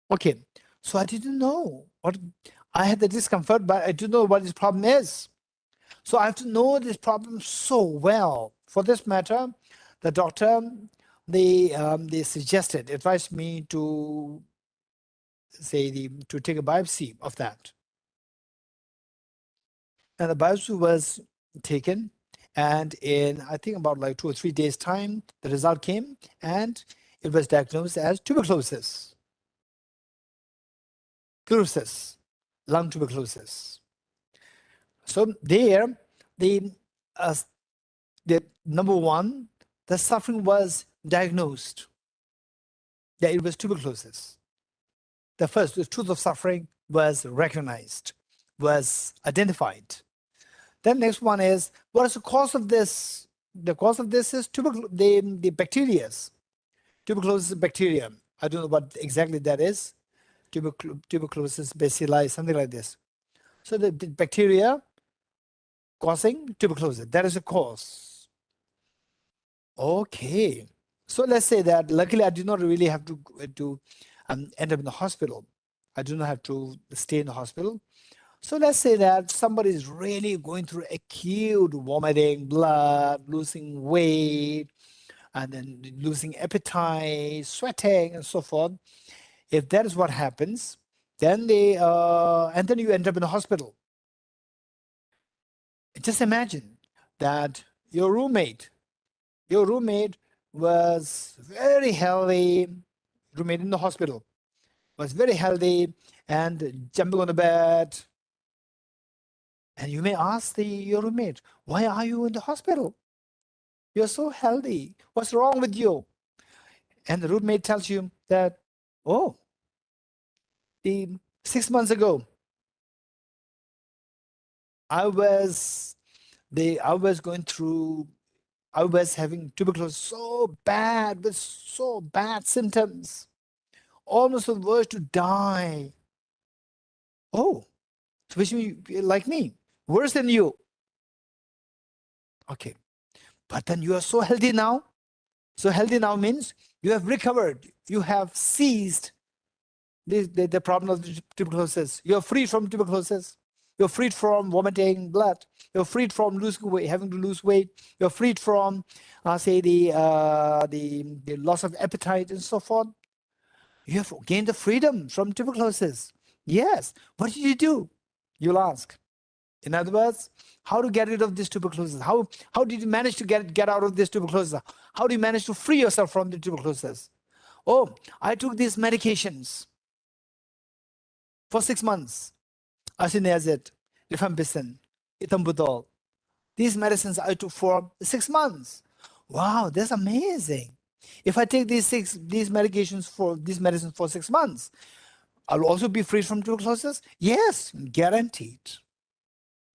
Okay, so I didn't know what I had the discomfort, but I didn't know what this problem is. So I have to know this problem so well. For this matter, the doctor, they suggested, advised me to to take a biopsy of that. And the biopsy was taken, and in I think about like 2 or 3 days time, the result came, and it was diagnosed as tuberculosis, lung tuberculosis. So there, the uh, the number one, the suffering was diagnosed. That it was tuberculosis. The truth of suffering was recognized, was identified. Then next one is, what is the cause of this? The cause of this is the bacteria. Tuberculosis bacteria. I don't know what exactly that is. Tuberculosis bacilli, something like this. So the bacteria causing tuberculosis, that is the cause. Okay. So let's say that luckily I did not really have to end up in the hospital. I do not have to stay in the hospital. So let's say that somebody is really going through acute vomiting, blood, losing weight, and then losing appetite, sweating, and so forth. If that is what happens, then and then you end up in the hospital. Just imagine that your roommate was very healthy, roommate in the hospital, was very healthy and jumping on the bed. And you may ask your roommate, why are you in the hospital? You're so healthy. What's wrong with you? And the roommate tells you that, oh, 6 months ago, I was I was having tuberculosis so bad, with so bad symptoms, almost on the verge to die. Oh, so which means like me, worse than you. Okay, but then you are so healthy now. So healthy now means you have recovered. You have ceased the problem of tuberculosis. You're free from tuberculosis. You're freed from vomiting blood. You're freed from losing weight, having to lose weight. You're freed from, say, the loss of appetite and so forth. You have gained the freedom from tuberculosis. Yes. What did you do? You'll ask. In other words, how to get rid of this tuberculosis? How did you manage to get out of this tuberculosis? How do you manage to free yourself from the tuberculosis? Oh, I took these medications for 6 months. Acinazid, rifampicin, ethambutol. These medicines I took for 6 months. Wow, that's amazing. If I take these medicines for 6 months, I'll also be free from tuberculosis? Yes, guaranteed.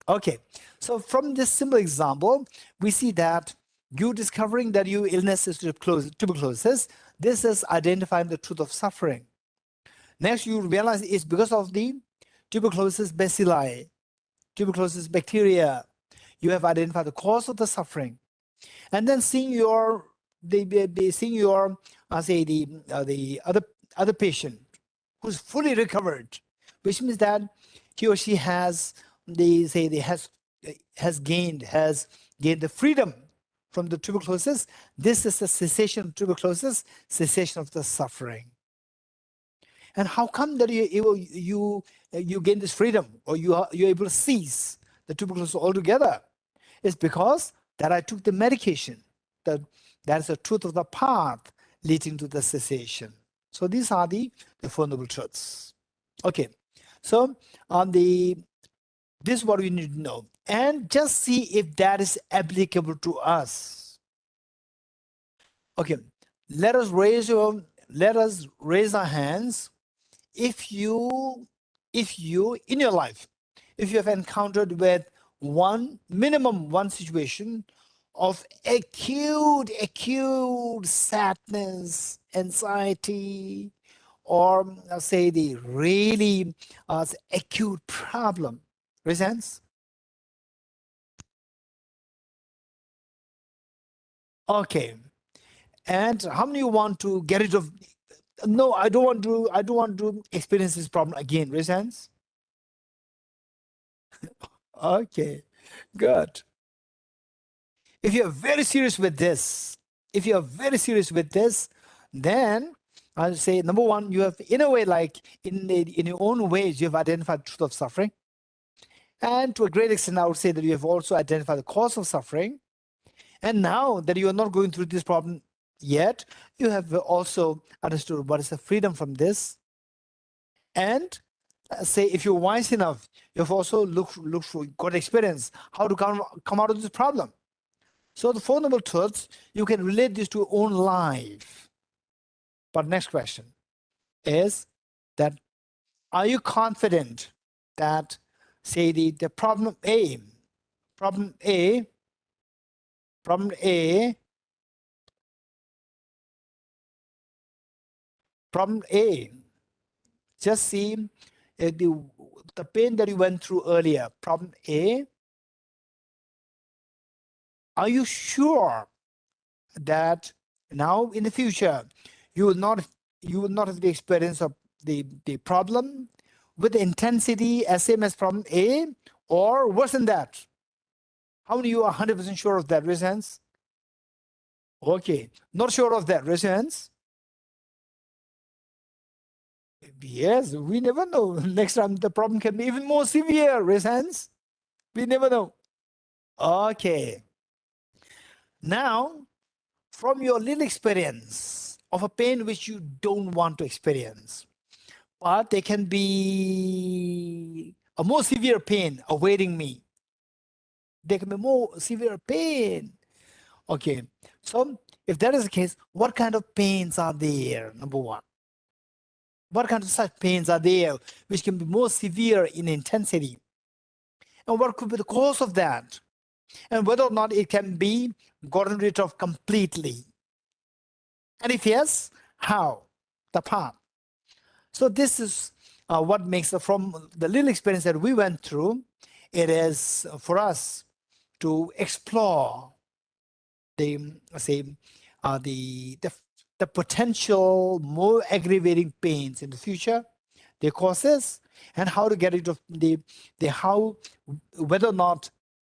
Okay, so from this simple example, we see that you discovering that your illness is tuberculosis, this is identifying the truth of suffering. Next, you realize it's because of the tuberculosis bacilli, tuberculosis bacteria. You have identified the cause of the suffering, and then seeing say the other patient who's fully recovered, which means that he or she has gained the freedom from the tuberculosis. This is a cessation of tuberculosis, cessation of the suffering. And how come that you gain this freedom, or you're able to cease the tuberculosis altogether? It's because that I took the medication. That's the truth of the path leading to the cessation. So these are the Four Noble Truths. Okay, so this is what we need to know, and just see if that is applicable to us. Okay, let us raise our hands if you in your life, if you have encountered with minimum one situation of acute sadness, anxiety, or say the really acute problem. Raise hands. Okay. And how many want to get rid of No, I don't want to experience this problem again. Raise hands. Okay, good. If you're very serious with this, then I'll say number one, you have in a way, like in your own ways, you have identified the truth of suffering. And to a great extent, I would say that you have also identified the cause of suffering. And now that you are not going through this problem yet, you have also understood what is the freedom from this. And say if you're wise enough, you've also looked for, got experience how to come out of this problem. So the Four Noble Truths, you can relate this to your own life. But next question is that, are you confident that, say, the problem A, problem A, just see the pain that you went through earlier, problem A, are you sure that now in the future you will not have the experience of the problem with the intensity as same as problem A or worse than that? How many of you are 100% sure of that? Raise hands. Okay, not sure of that. Raise hands. Yes, we never know. Next time the problem can be even more severe. Raise hands. We never know. Okay. Now, from your little experience of a pain which you don't want to experience, but there can be a more severe pain awaiting me. There can be more severe pain. Okay, so if that is the case, what kind of pains are there? Number one, what kind of such pains are there which can be more severe in intensity? And what could be the cause of that? And whether or not it can be gotten rid of completely. And if yes, how? The path. So this is what makes from the little experience that we went through, it is for us to explore the the potential more aggravating pains in the future, their causes, and how to get rid of the how, whether or not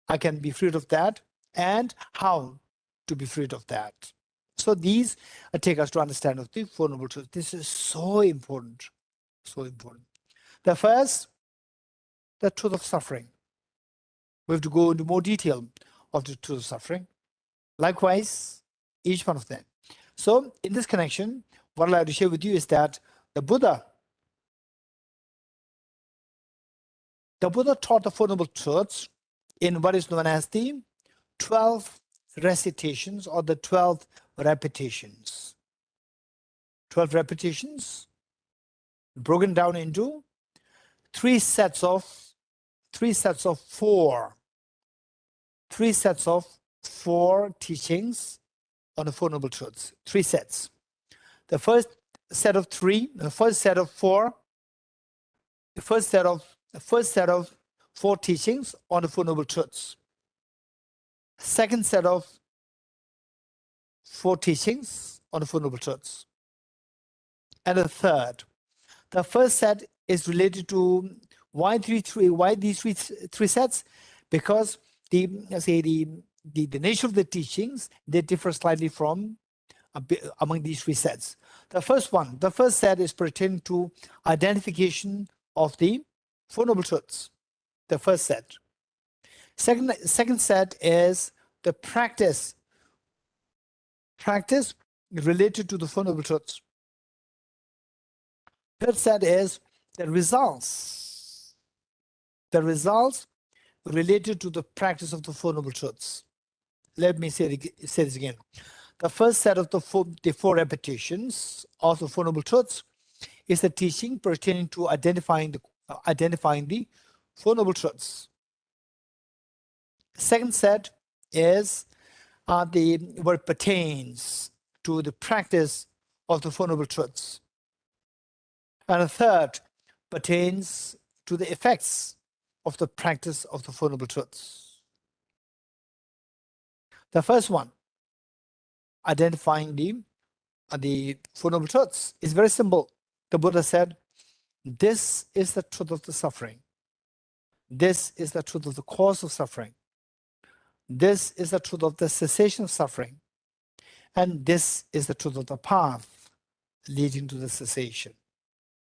I can be freed of that, and how to be freed of that. So these take us to understand of the Four Noble Truths. This is so important, so important. The first, the truth of suffering. We have to go into more detail of the truth of suffering. Likewise, each one of them. So in this connection, what I'd like to share with you is that the Buddha taught the Four Noble Truths in what is known as the 12 recitations or the 12 repetitions. 12 repetitions broken down into three sets of four teachings on the Four Noble Truths. Three sets. The first set of three, the first set of four teachings on the Four Noble Truths. Second set of four teachings on the Four Noble Truths. And the third. The first set is related to why these three sets? Because the nature of the teachings, they differ slightly from among these three sets. The first set is pertaining to identification of the Four Noble Truths. The first set. Second set is the practice related to the Four Noble Truths. Third set is the results related to the practice of the Four Noble Truths. Let me say this again. The first set of the four repetitions of the Four Noble Truths is the teaching pertaining to identifying the Four Noble Truths. Second set is the word pertains to the practice of the Four Noble Truths. And the third pertains to the effects of the practice of the Four Noble Truths. The first one, identifying the the Four Noble Truths is very simple. The Buddha said, this is the truth of the suffering. This is the truth of the cause of suffering. This is the truth of the cessation of suffering. And this is the truth of the path leading to the cessation.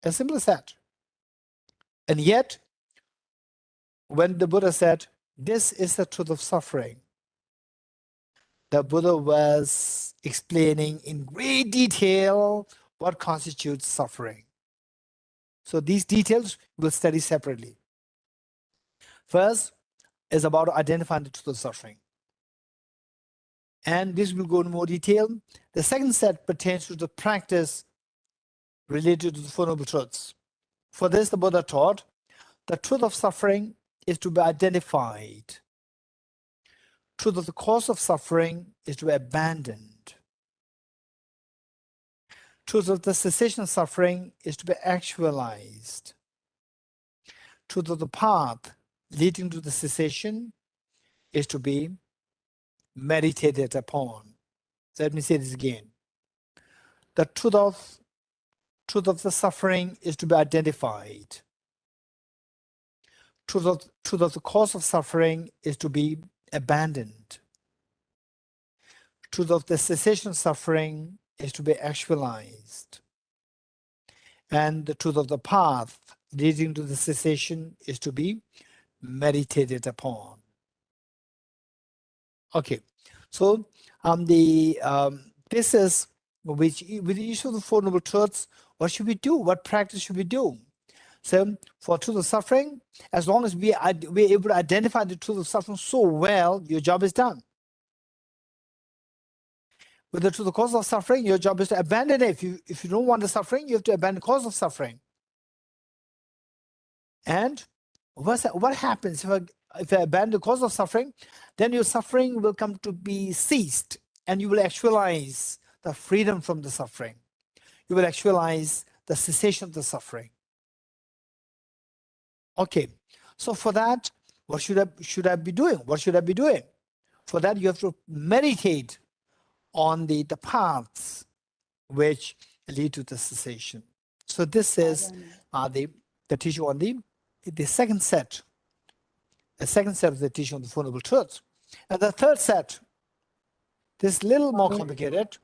As simple as that. And yet, when the Buddha said, this is the truth of suffering, the Buddha was explaining in great detail what constitutes suffering. So these details we'll study separately. First is about identifying the truth of suffering. And this will go in more detail. The second set pertains to the practice related to the Four Noble Truths. For this, the Buddha taught, the truth of suffering is to be identified. Truth of the cause of suffering is to be abandoned. Truth of the cessation of suffering is to be actualized. Truth of the path leading to the cessation is to be meditated upon. Let me say this again. The truth of the suffering is to be identified. Truth of the cause of suffering is to be abandoned. Truth of the cessation of suffering is to be actualized. And the truth of the path leading to the cessation is to be meditated upon. Okay, so this is with each of the Four Noble Truths, what should we do? What practice should we do? So for truth of suffering, as long as we're able to identify the truth of suffering so well, your job is done. With the truth of cause of suffering, your job is to abandon it. If you don't want the suffering, you have to abandon the cause of suffering. And what happens if I abandon the cause of suffering? Then your suffering will come to be ceased, and you will actualize the freedom from the suffering. You will actualize the cessation of the suffering. Okay, so for that, what should I be doing? What should I be doing? For that, you have to meditate on the paths which lead to the cessation. So this is the teaching on the second set. The second set of the teaching on the Four Noble Truths. And the third set, this is a little more complicated.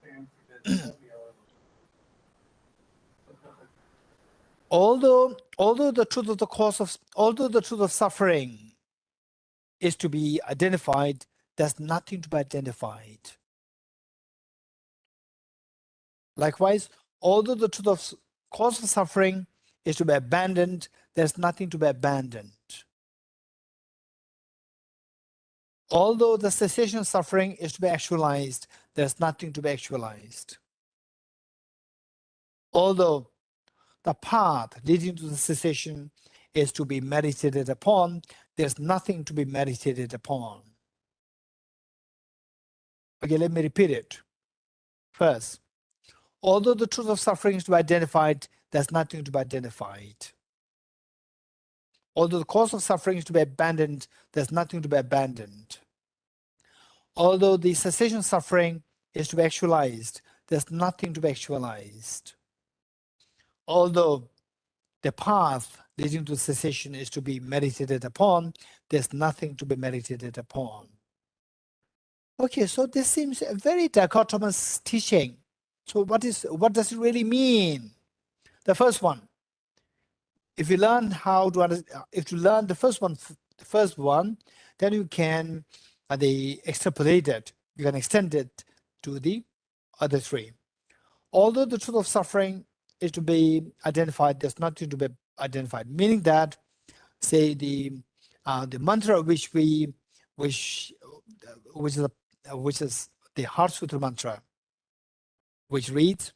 Although the truth of suffering is to be identified, there's nothing to be identified. Likewise, although the truth of cause of suffering is to be abandoned, there's nothing to be abandoned. Although the cessation of suffering is to be actualized, there's nothing to be actualized. Although the path leading to the cessation is to be meditated upon, there's nothing to be meditated upon. Okay, let me repeat it. First, although the truth of suffering is to be identified, there's nothing to be identified. Although the cause of suffering is to be abandoned, there's nothing to be abandoned. Although the cessation of suffering is to be actualized, there's nothing to be actualized. Although the path leading to cessation is to be meditated upon, there's nothing to be meditated upon. Okay, so this seems a very dichotomous teaching. So what does it really mean? The first one, if you learn the first one, then you can extrapolate it. You can extend it to the other three. Although the truth of suffering is to be identified, there's nothing to be identified. Meaning that, say the mantra which is the Heart Sutra mantra, which reads,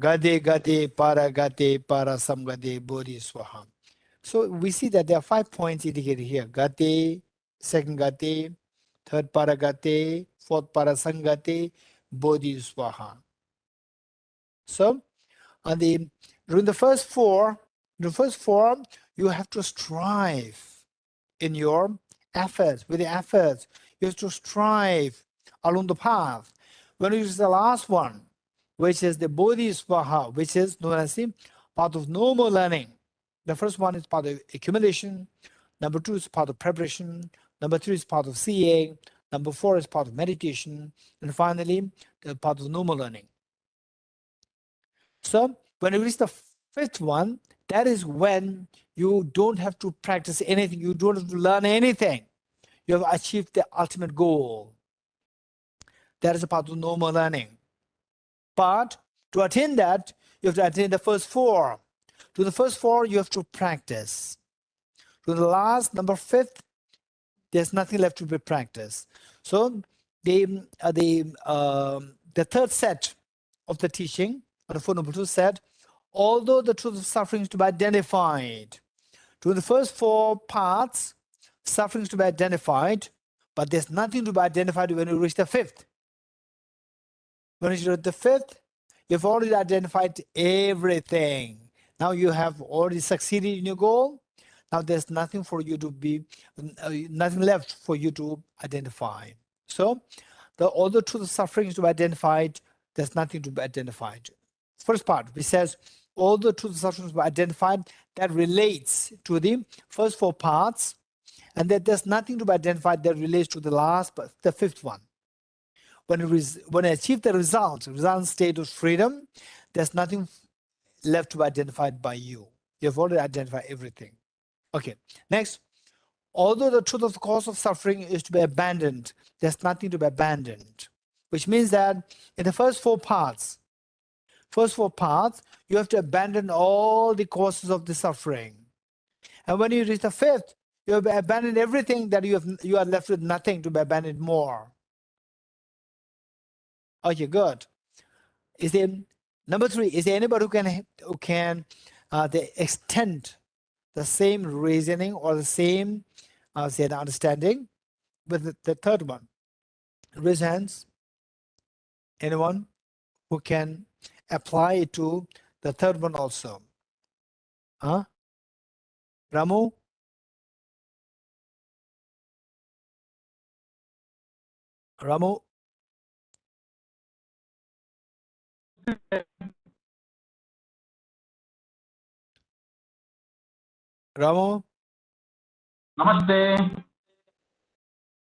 Gade Gade para samgade bodhi swaha. So we see that there are 5 points indicated here. Gate, second gate, third para gate, fourth para sangate, bodhi swaha. So during the first four, you have to strive in your efforts, with the efforts. You have to strive along the path. When you use the last one, which is the bodhisvaha, which is known as the part of normal learning. The first one is part of accumulation. Number 2 is part of preparation. Number 3 is part of seeing. Number 4 is part of meditation. And finally, the part of normal learning. So when you reach the fifth one, that is when you don't have to practice anything. You don't have to learn anything. You have achieved the ultimate goal. That is a part of normal learning. But to attain that, you have to attain the first 4. To the first 4, you have to practice. To the last, number 5th, there's nothing left to be practiced. So the third set of the teaching, or the Four Noble Truths said, although the truth of suffering is to be identified, to the first 4 parts, suffering is to be identified, but there's nothing to be identified when you reach the 5th. When you reach the 5th, you've already identified everything. Now you have already succeeded in your goal. Now there's nothing for you to be, nothing left for you to identify. So, although truth of suffering is to be identified, there's nothing to be identified. First part, which says, although truth of suffering is to be identified, that relates to the first 4 parts, and that there's nothing to be identified that relates to the last, but the 5th one. When you achieve the result state of freedom, there's nothing left to be identified by you. You've already identified everything. Okay, next. Although the truth of the cause of suffering is to be abandoned, there's nothing to be abandoned. Which means that in the first 4 parts, you have to abandon all the causes of the suffering. And when you reach the 5th, you have abandoned everything that you are left with nothing to be abandoned more. Okay, good. Is there number 3? Is there anybody who can extend the same reasoning or the same understanding with the third one? Raise hands. Anyone who can apply it to the third one also? Huh? Ramu? Ramu? Ramu? Namaste.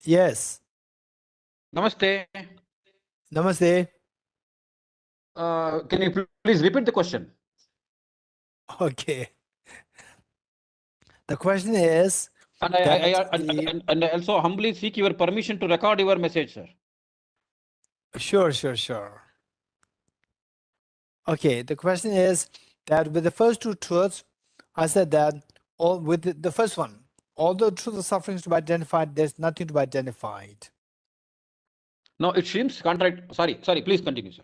Yes. Namaste. Namaste. Can you please repeat the question? Okay. The question is, and I also humbly seek your permission to record your message, sir. Sure. Okay, the question is that with the first 2 truths, I said that with the first one, although truth of suffering is to be identified, there's nothing to be identified. No, it seems contrary. Sorry, please continue, sir.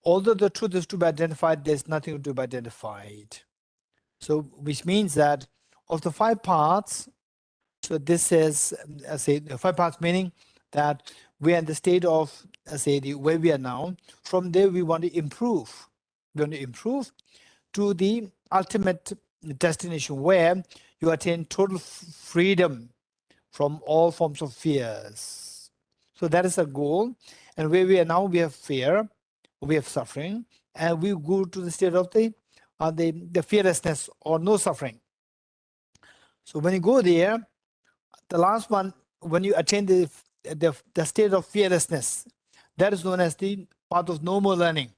Although the truth is to be identified, there's nothing to be identified. So, which means that of the 5 parts, so this is, say, the 5 parts meaning that we are in the state of, say, where we are now. From there, we want to improve. We want to improve to the ultimate destination where you attain total freedom from all forms of fears. So that is a goal. And where we are now, we have fear, we have suffering, and we go to the state of the fearlessness or no suffering. So when you go there, the last one, when you attain the state of fearlessness, that is known as the part of normal learning.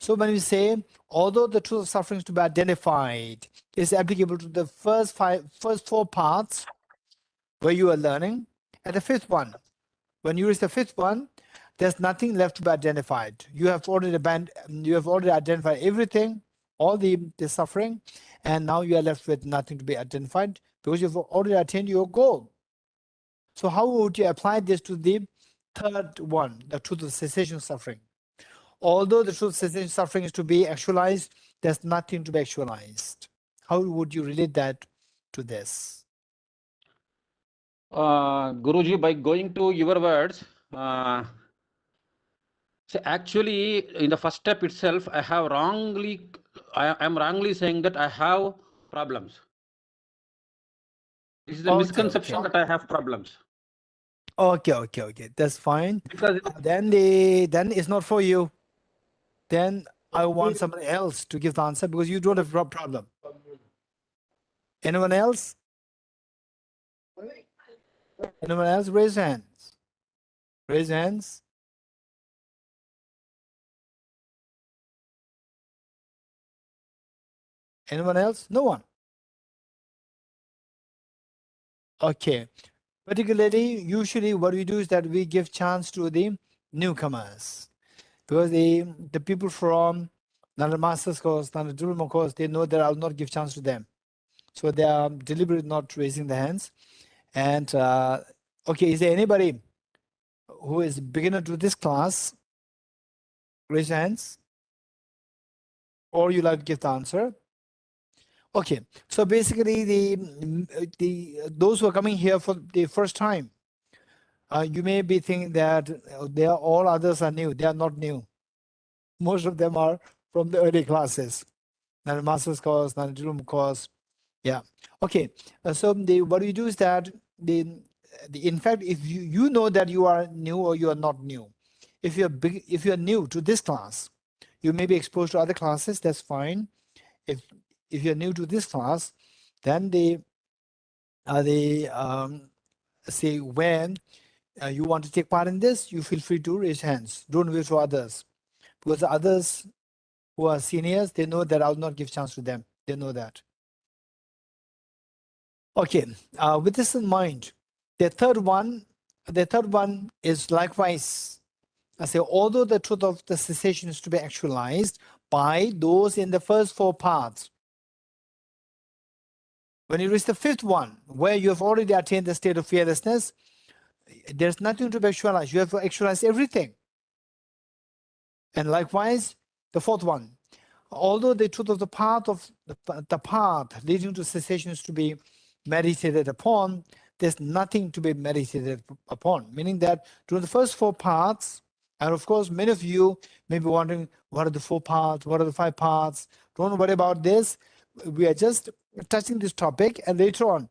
So when we say, although the truth of suffering is to be identified, is applicable to the first 4 parts where you are learning, and the 5th one, when you reach the 5th one, there's nothing left to be identified. You have already identified everything, all the suffering, and now you are left with nothing to be identified because you've already attained your goal. So how would you apply this to the third one, the truth of cessation of suffering? Although the truth of cessation of suffering is to be actualized, there's nothing to be actualized. How would you relate that to this? Guruji, by going to your words, so actually in the first step itself, I am wrongly saying that I have problems. This is the misconception that I have problems. Okay. That's fine. Because Then it's not for you. Then I want somebody else to give the answer because you don't have a problem. Anyone else? Anyone else? Raise hands. Raise hands. Anyone else? No one. Okay. Particularly, usually what we do is that we give chance to the newcomers. Because the people from Nalanda Master's course, Nalanda Diploma course, they know that I'll not give chance to them. So they are deliberately not raising their hands. And okay, is there anybody who is beginner to this class? Raise your hands. Or you like to give the answer. Okay, so basically those who are coming here for the first time, you may be thinking that they are all others are new. They are not new. Most of them are from the early classes, not a master's course, not a diploma course. Yeah. Okay. So what we do is that in fact, if you know that you are new or you are not new, if you're new to this class, you may be exposed to other classes. That's fine. If you're new to this class, then they say when you want to take part in this, you feel free to raise hands. Don't wait for others, because the others who are seniors, they know that I'll not give chance to them. They know that. Okay, with this in mind, the third one is likewise. I say, although the truth of the cessation is to be actualized by those in the first four parts, when you reach the fifth one, where you have already attained the state of fearlessness, there's nothing to be actualized. You have to actualize everything. And likewise, the fourth one, although the truth of the path leading to cessation is to be meditated upon, there's nothing to be meditated upon. Meaning that during the first four paths, and of course, many of you may be wondering, what are the four paths? What are the five paths? Don't worry about this. We are just touching this topic, and later on,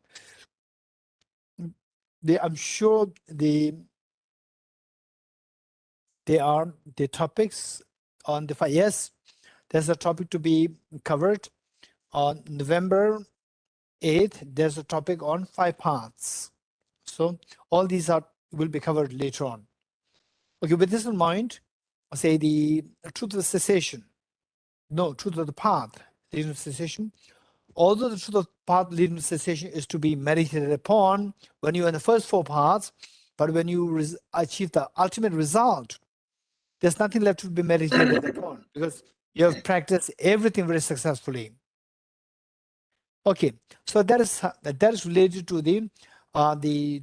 I'm sure there are the topics on the five. Yes, there's a topic to be covered on November 8th. There's a topic on five paths. So all these will be covered later on. Okay, with this in mind, I'll say the truth of the cessation. No, truth of the path leading to cessation. Although the truth of the path leading to cessation is to be meditated upon when you're in the first four paths, but when you achieve the ultimate result, there's nothing left to be meditated upon because you have practiced everything very successfully. Okay, so that is related to the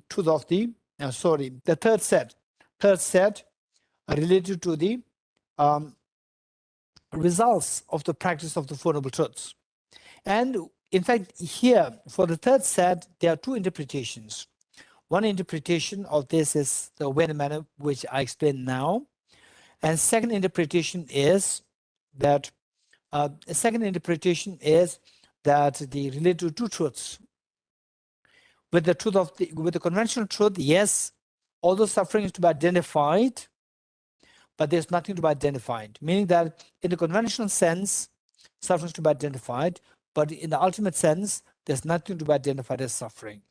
truth of the the third set. Third set related to the results of the practice of the Four Noble Truths. And in fact, here for the third set, there are two interpretations. One interpretation of this is the way and manner which I explain now. And second interpretation is that the related to two truths. With the conventional truth, yes, although suffering is to be identified, but there's nothing to be identified. Meaning that in the conventional sense, suffering is to be identified, but in the ultimate sense, there's nothing to be identified as suffering.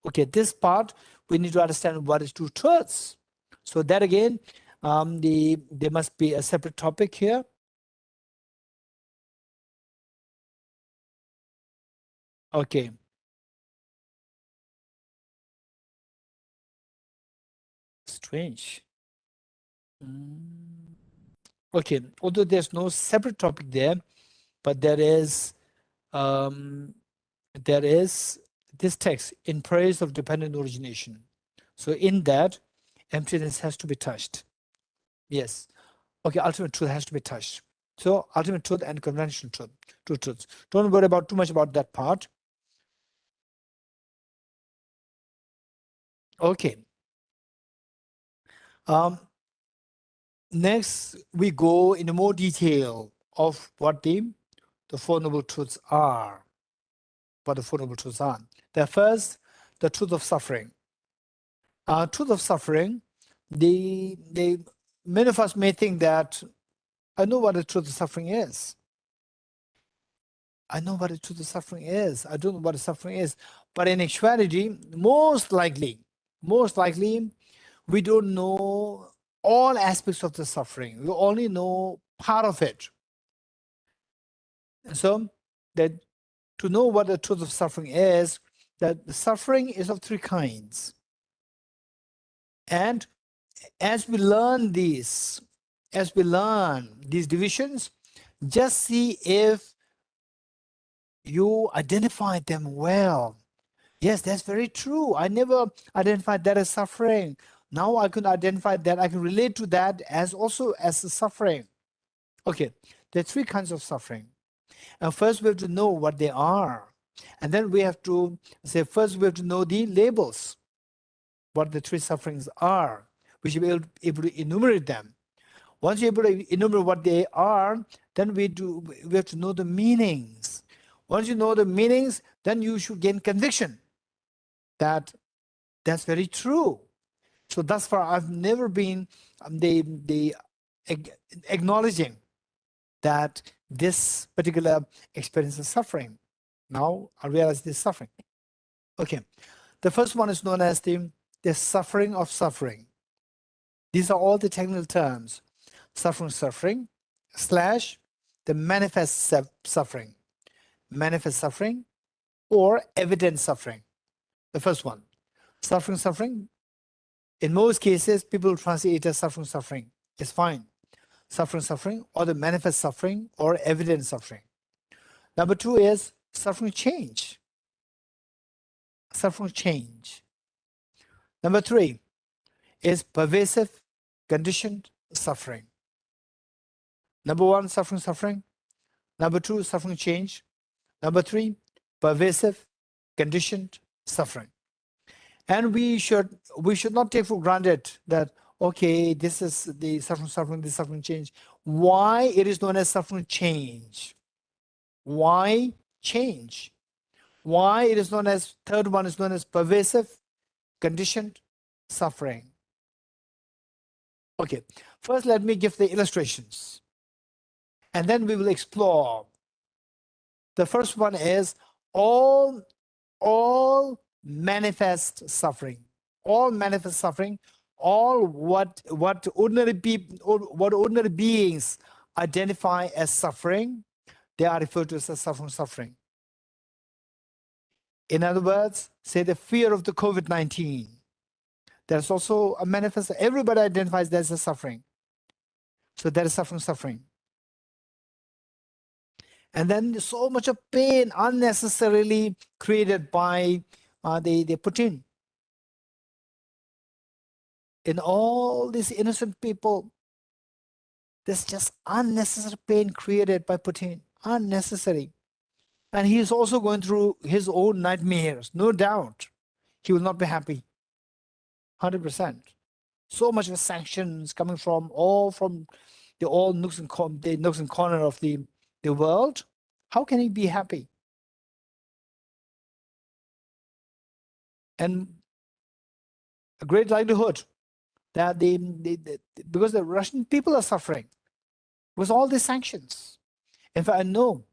Okay, this part we need to understand what is two truths. So that again, there must be a separate topic here. Okay. Strange. Okay, although there's no separate topic there, but there is this text in praise of dependent origination. So in that, emptiness has to be touched. Yes. Okay, ultimate truth has to be touched. So ultimate truth and conventional truth, two truths. Don't worry about too much about that part. Okay. Next, we go into more detail of what the Four Noble Truths are. What the Four Noble Truths are. The first, the truth of suffering. truth of suffering, many of us may think that I know what the truth of suffering is. I know what the truth of suffering is. I don't know what the suffering is. But in actuality, most likely, we don't know all aspects of the suffering. We only know part of it. And so that to know what the truth of suffering is, that the suffering is of three kinds. And as we learn these divisions, just see if you identify them well. Yes, that's very true. I never identified that as suffering. Now I can identify that. I can relate to that as also as a suffering. Okay, there are three kinds of suffering. And first we have to know what they are. And then we have to say, first we have to know the labels, what the three sufferings are. We should be able to enumerate them. Once you're able to enumerate what they are, then we have to know the meanings. Once you know the meanings, then you should gain conviction that that's very true. So thus far, I've never been acknowledging that this particular experience is suffering. Now I realize this suffering. Okay, the first one is known as the suffering of suffering. These are all the technical terms. Suffering slash the manifest suffering, or evident suffering. The first one, suffering. In most cases, people translate it as suffering. It's fine. Suffering, or the manifest suffering, or evident suffering. Number two is suffering change. Number three is pervasive, conditioned suffering. Number one, suffering. Number two, suffering change. Number three, pervasive, conditioned suffering. And we should not take for granted that, okay, this is the suffering, this suffering change. Why it is known as suffering change? Why change? Why it is known as, third one is known as pervasive, conditioned suffering. Okay, first let me give the illustrations, and then we will explore. The first one is all manifest suffering. All manifest suffering, all what ordinary people, what ordinary beings identify as suffering, they are referred to as suffering. In other words, say the fear of the COVID-19. There's also a manifest, everybody identifies that as a suffering. So that is suffering. And then so much of pain unnecessarily created by the Putin. In all these innocent people, there's just unnecessary pain created by Putin, unnecessary. And he is also going through his own nightmares, no doubt. He will not be happy, 100%. So much of sanctions coming from the nooks and corners of the world. How can he be happy? And a great likelihood that because the Russian people are suffering with all these sanctions. In fact, I know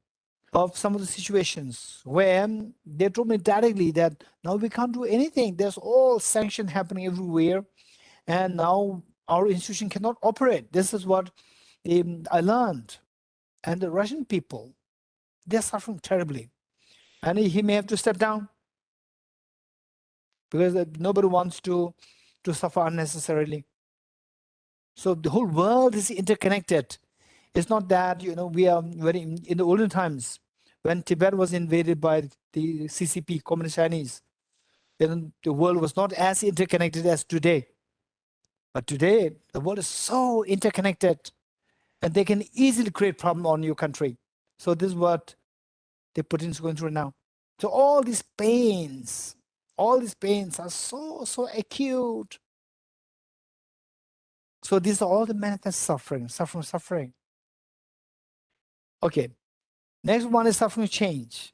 of some of the situations where they told me directly that now we can't do anything. There's all sanction happening everywhere, and now our institution cannot operate. This is what I learned. And the Russian people, they're suffering terribly. And he may have to step down because nobody wants to suffer unnecessarily. So the whole world is interconnected. It's not that, we are very, in the olden times, when Tibet was invaded by the CCP, Communist Chinese, then the world was not as interconnected as today. But today, the world is so interconnected, and they can easily create problem on your country. So this is what the Putin's going through now. So all these pains are so acute. So these are all the manifest suffering. Okay, next one is suffering change.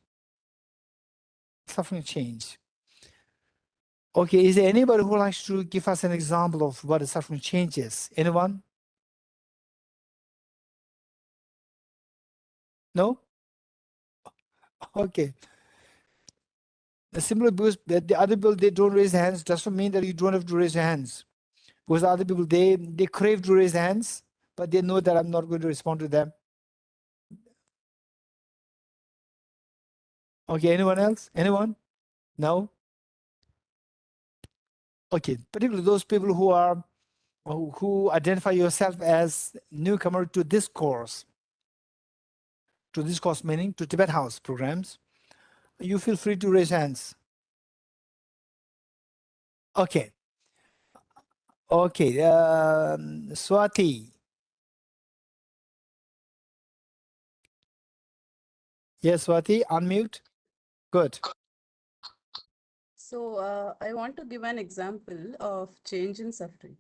Okay, is there anybody who likes to give us an example of what a suffering change is? Anyone? No? Okay. Simply because the other people, they don't raise their hands, doesn't mean that you don't have to raise your hands. Because the other people, they crave to raise their hands, but they know that I'm not going to respond to them. Okay, anyone else? Anyone? No? Okay, particularly those people who are who identify yourself as newcomer to this course meaning to Tibet House programs, you feel free to raise hands. Okay. Okay, Swati. Yes, Swati, unmute. Good. So I want to give an example of change in suffering.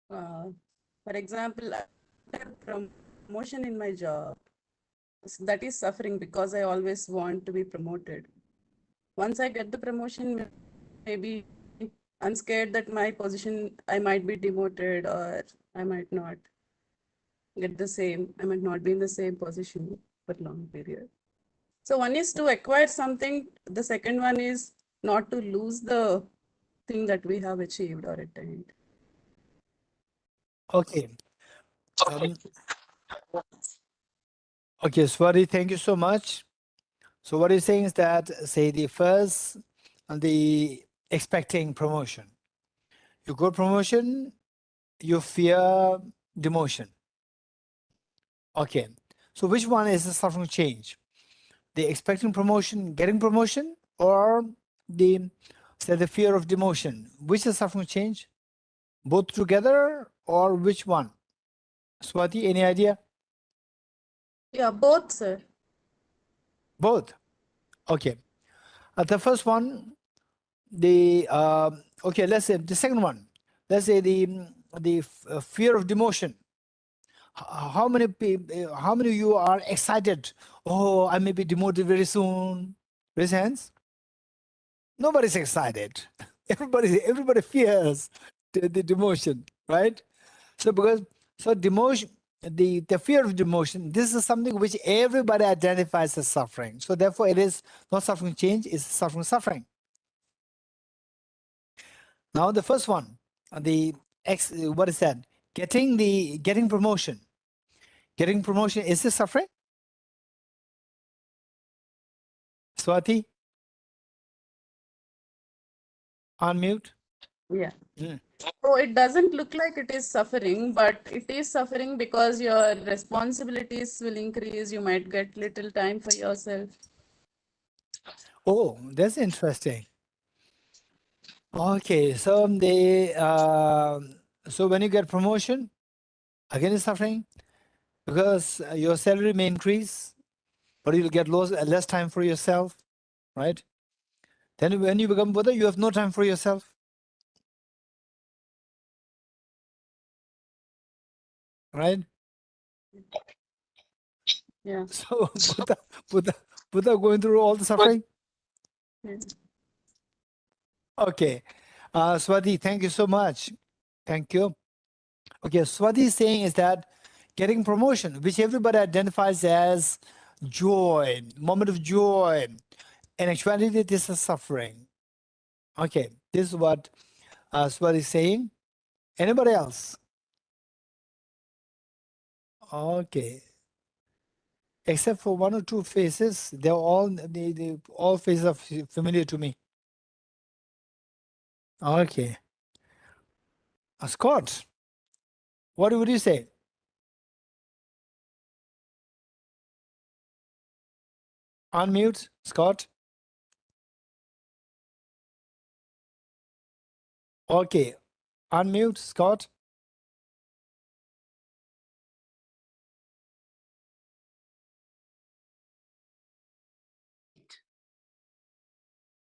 For example, I had promotion in my job. That is suffering because I always want to be promoted. Once I get the promotion, maybe I'm scared that my position, I might be demoted or I might not get the same, I might not be in the same position for a long period. So one is to acquire something. The second one is not to lose the thing that we have achieved or attained. Okay. Okay, Swati, thank you so much. So what he's saying is that, say, the first, the expecting promotion. You got promotion, you fear demotion. Okay. So which one is the suffering change? The expecting promotion, getting promotion, or the, say, the fear of demotion? Which is suffering change? Both together, or which one? Swati, any idea? Yeah, both, sir. Both. Okay. The first one, the okay, let's say the second one. Let's say the fear of demotion. How many people? How many of you are excited? Oh, I may be demoted very soon. Raise hands. Nobody's excited. Everybody fears the demotion, right? So because demotion, the fear of demotion, this is something which everybody identifies as suffering. So therefore, it is not suffering change; it's suffering. Now the first one, what is that? Getting promotion. Getting promotion, is this suffering? Swati, unmute. Yeah. Mm. So it doesn't look like it is suffering, but it is suffering because your responsibilities will increase. You might get little time for yourself. Oh, that's interesting. Okay, so so when you get promotion, again it's suffering because your salary may increase, but you'll get less time for yourself, right? Then when you become Buddha, you have no time for yourself, right? Yeah. So Buddha going through all the suffering. Yeah. Okay, Swati, thank you so much. Thank you. Okay, Swati is saying is that getting promotion, which everybody identifies as joy, moment of joy, in actuality, this is suffering. Okay, this is what Swati is saying. Anybody else? Okay. Except for one or two faces, they're all all faces are familiar to me. Okay. Scott, what would you say? Unmute, Scott. Okay. Unmute, Scott.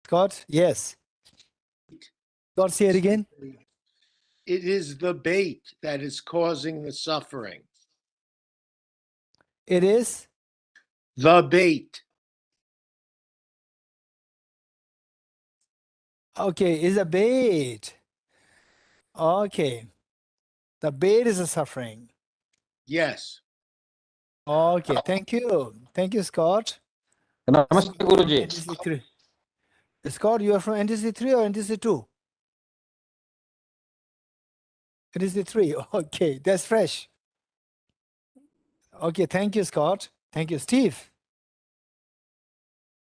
Scott, yes. Scott, say it again. It is the bait that is causing the suffering. It is The bait. Okay, is a bait. Okay. The bait is a suffering. Yes. Okay, thank you. Thank you, Scott. Namaste, Guruji. NTC3. Scott, you are from NTC3 or NTC2? NTC3. Okay, that's fresh. Okay, thank you, Scott. Thank you. Steve.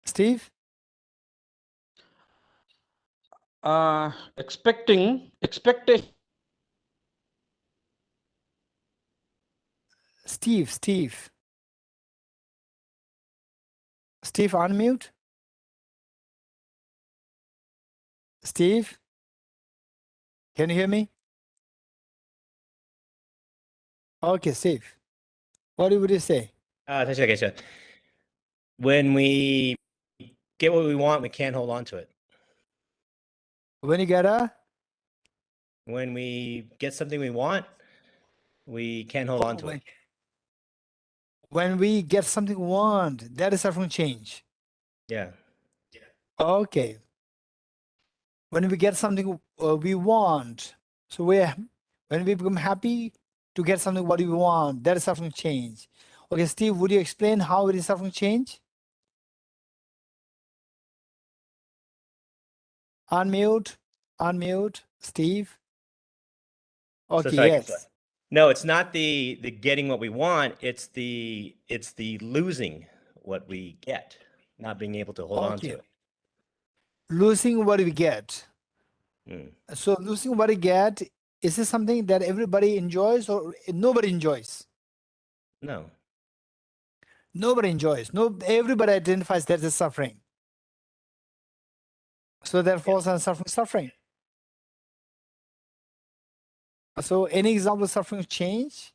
Steve? Expectation. Steve. Steve, unmute. Steve? Can you hear me? Okay, Steve. What would you say? Thanks, Kesha. When we get what we want, we can't hold on to it. When you get a When we get something we want, we can't hold on to it. when we get something we want, that is suffering change. Yeah. Okay. When we get something we want, so when we become happy to get something what we want, that is suffering change. Okay, Steve, would you explain how it is suffering change? Unmute, Steve. Okay, sorry, yes. No, it's not the getting what we want. It's the losing what we get, not being able to hold on to Okay. it. Losing what we get. Mm. So losing what we get, is this something that everybody enjoys or nobody enjoys? No. Nobody enjoys. No, everybody identifies that as suffering. So that falls on suffering. So any example of suffering change?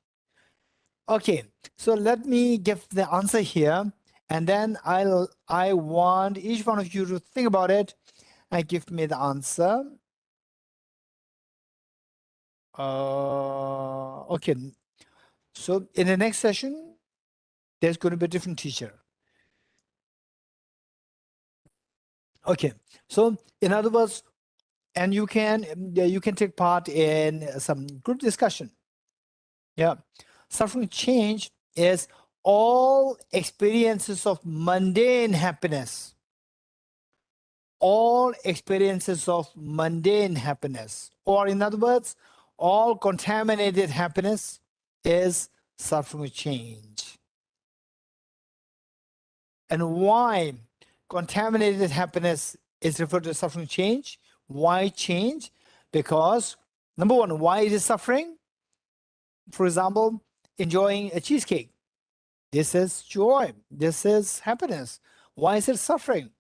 Okay, so let me give the answer here, and then I want each one of you to think about it and give me the answer. Okay, so in the next session, there's going to be a different teacher. Okay, so in other words, and you can take part in some group discussion. Yeah, suffering change is all experiences of mundane happiness. All experiences of mundane happiness, or in other words, all contaminated happiness is suffering change. And why contaminated happiness is referred to as suffering change? Why change? Because number one, why it is suffering? For example, enjoying a cheesecake. This is joy. This is happiness. Why is it suffering?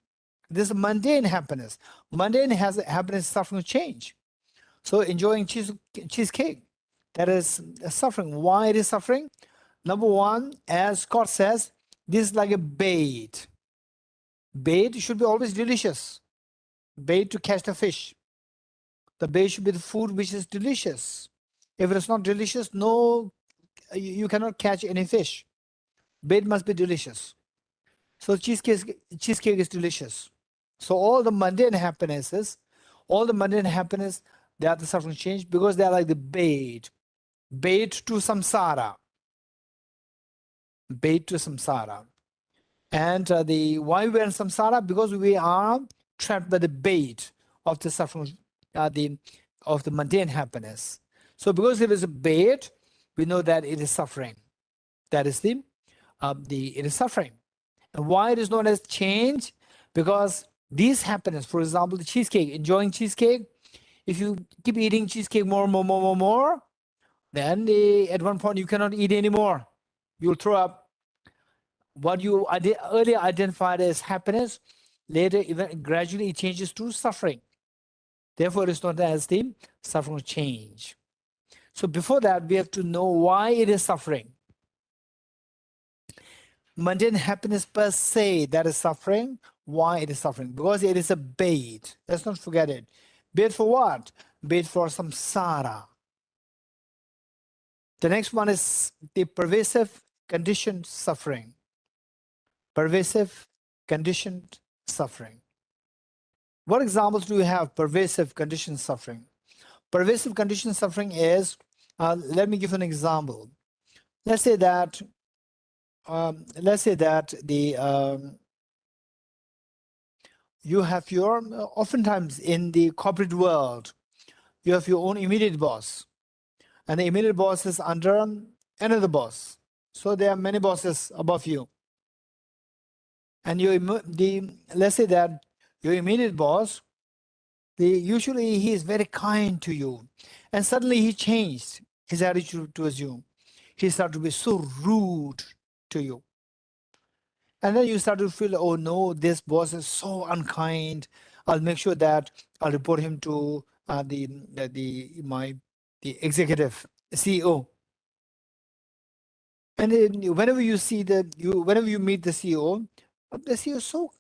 This is mundane happiness. Mundane happiness, suffering change. So enjoying cheesecake, that is suffering. Why it is suffering? Number one, as Scott says, this is like a bait. Bait should be always delicious. Bait to catch the fish. The bait should be the food which is delicious. If it is not delicious, no, you cannot catch any fish. Bait must be delicious. So cheesecake is delicious. So all the mundane happinesses, they are the suffering change because they are like the bait to samsara. Bait to samsara. And the why we are in samsara? Because we are trapped by the bait of the suffering, of the mundane happiness. So because it is a bait, we know that it is suffering. That is it is suffering. And why it is known as change? Because these happiness, for example, the cheesecake, enjoying cheesecake, if you keep eating cheesecake more, then at one point you cannot eat anymore. You'll throw up. What you earlier identified as happiness, later even gradually it changes to suffering. Therefore, it is known as the suffering change. So before that, we have to know why it is suffering. Mundane happiness per se, that is suffering. Why it is suffering? Because it is a bait. Let's not forget it. Bait for what? Bait for samsara. The next one is the pervasive conditioned suffering. Pervasive conditioned suffering. What examples do you have? Pervasive condition suffering. Pervasive condition suffering is, let me give an example. Let's say that you have your, oftentimes in the corporate world, you have your own immediate boss, and the immediate boss is under another boss. So there are many bosses above you. And let's say that your immediate boss, usually he is very kind to you. And suddenly he changed his attitude towards you. He started to be so rude to you. And then you start to feel, oh no, this boss is so unkind. I'll make sure that I'll report him to the executive CEO. And then whenever you meet the CEO is so,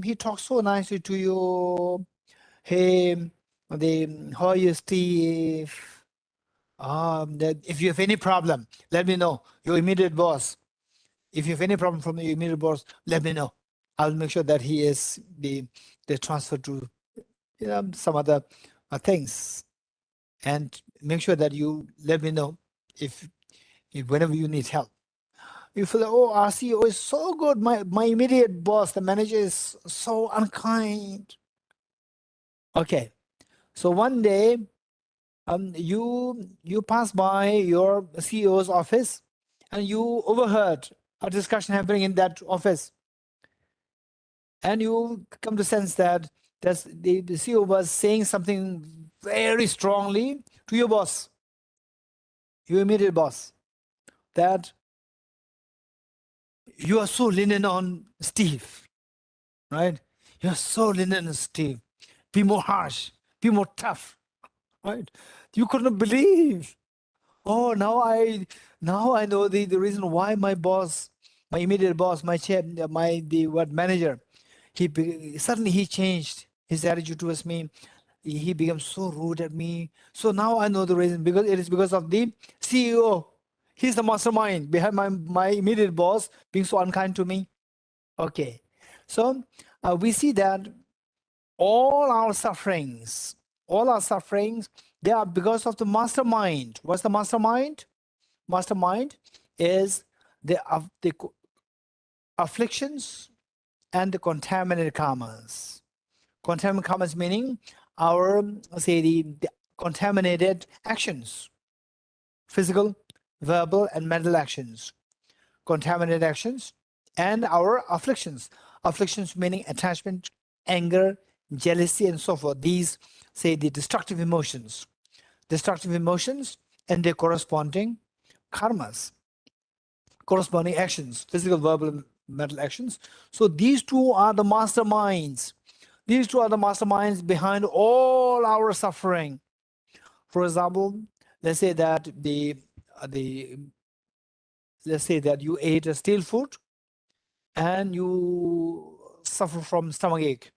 he talks so nicely to you. Hey, how are you, Steve? That if you have any problem, let me know. Your immediate boss. If you have any problem from your immediate boss, let me know. I'll make sure that he is the transfer to some other things, and make sure that you let me know if whenever you need help. You feel, oh, our CEO is so good. My immediate boss, the manager, is so unkind. Okay, so one day, you pass by your CEO's office, and you overheard a discussion happening in that office, and you come to sense that the CEO was saying something very strongly to your boss, your immediate boss, that you are so lenient on Steve, right? You're so lenient on Steve. Be more harsh, be more tough, right? You couldn't believe. Oh, now I know the reason why my boss, my immediate boss, my chair, manager, suddenly he changed his attitude towards me. He became so rude at me. So now I know the reason, because it is because of the CEO. He's the mastermind behind my immediate boss being so unkind to me. Okay, so we see that all our sufferings, they are because of the mastermind. What's the mastermind? Mastermind is the afflictions and the contaminated karmas. Contaminated karmas meaning our, say, the contaminated actions, physical, verbal, and mental actions, contaminated actions, and our afflictions. Afflictions meaning attachment, anger, jealousy, and so forth. These, say, the destructive emotions and their corresponding karmas, corresponding actions, physical, verbal, and mental actions. So these two are the masterminds. These two are the masterminds behind all our suffering. For example, let's say that let's say that you ate a stale food and you suffer from stomach ache.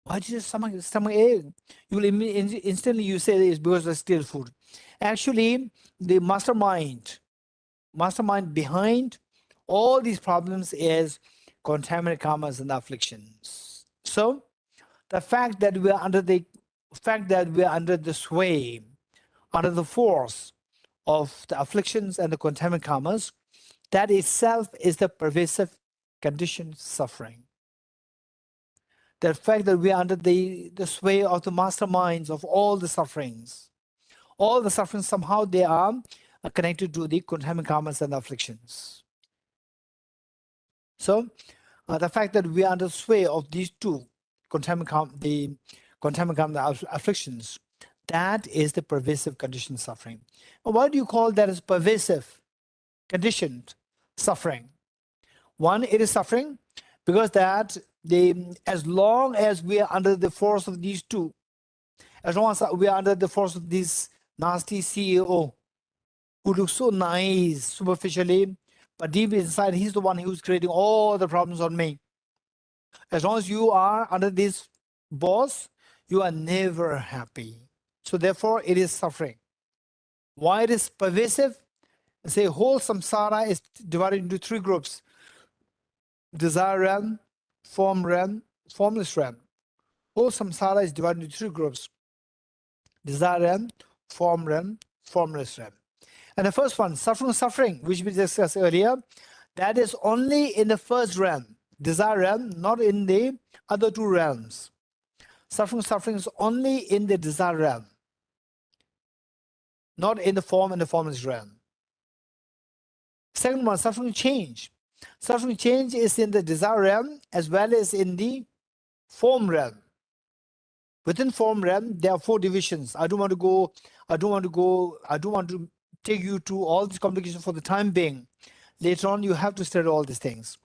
Why did your stomach ache? You will instantly you say it's because of stale food. Actually, the mastermind behind all these problems is contaminated karmas and afflictions. So the fact that we are under the sway, under the force of the afflictions and the contaminated karmas, that itself is the pervasive conditioned suffering. The fact that we are under the sway of the masterminds of all the sufferings somehow they are connected to the contaminated karmas and afflictions. So the fact that we are under sway of these two contaminated afflictions, that is the pervasive conditioned suffering. And why do you call that as pervasive conditioned suffering? One, it is suffering because that as long as we are under the force of these two, as long as we are under the force of this nasty CEO who looks so nice superficially, but deep inside he's the one who's creating all the problems on me. As long as you are under this boss, you are never happy. So therefore it is suffering. Why it is pervasive? Say whole samsara is divided into three groups: desire realm, form realm, formless realm. Whole samsara is divided into three groups: desire realm, formless realm. And the first one, suffering, which we discussed earlier, that is only in the first realm, desire realm, not in the other two realms. Suffering is only in the desire realm, not in the form and the formless realm. Second one, suffering change. Suffering change is in the desire realm as well as in the form realm. Within form realm, there are four divisions. I don't want to take you to all these complications for the time being. Later on, you have to study all these things.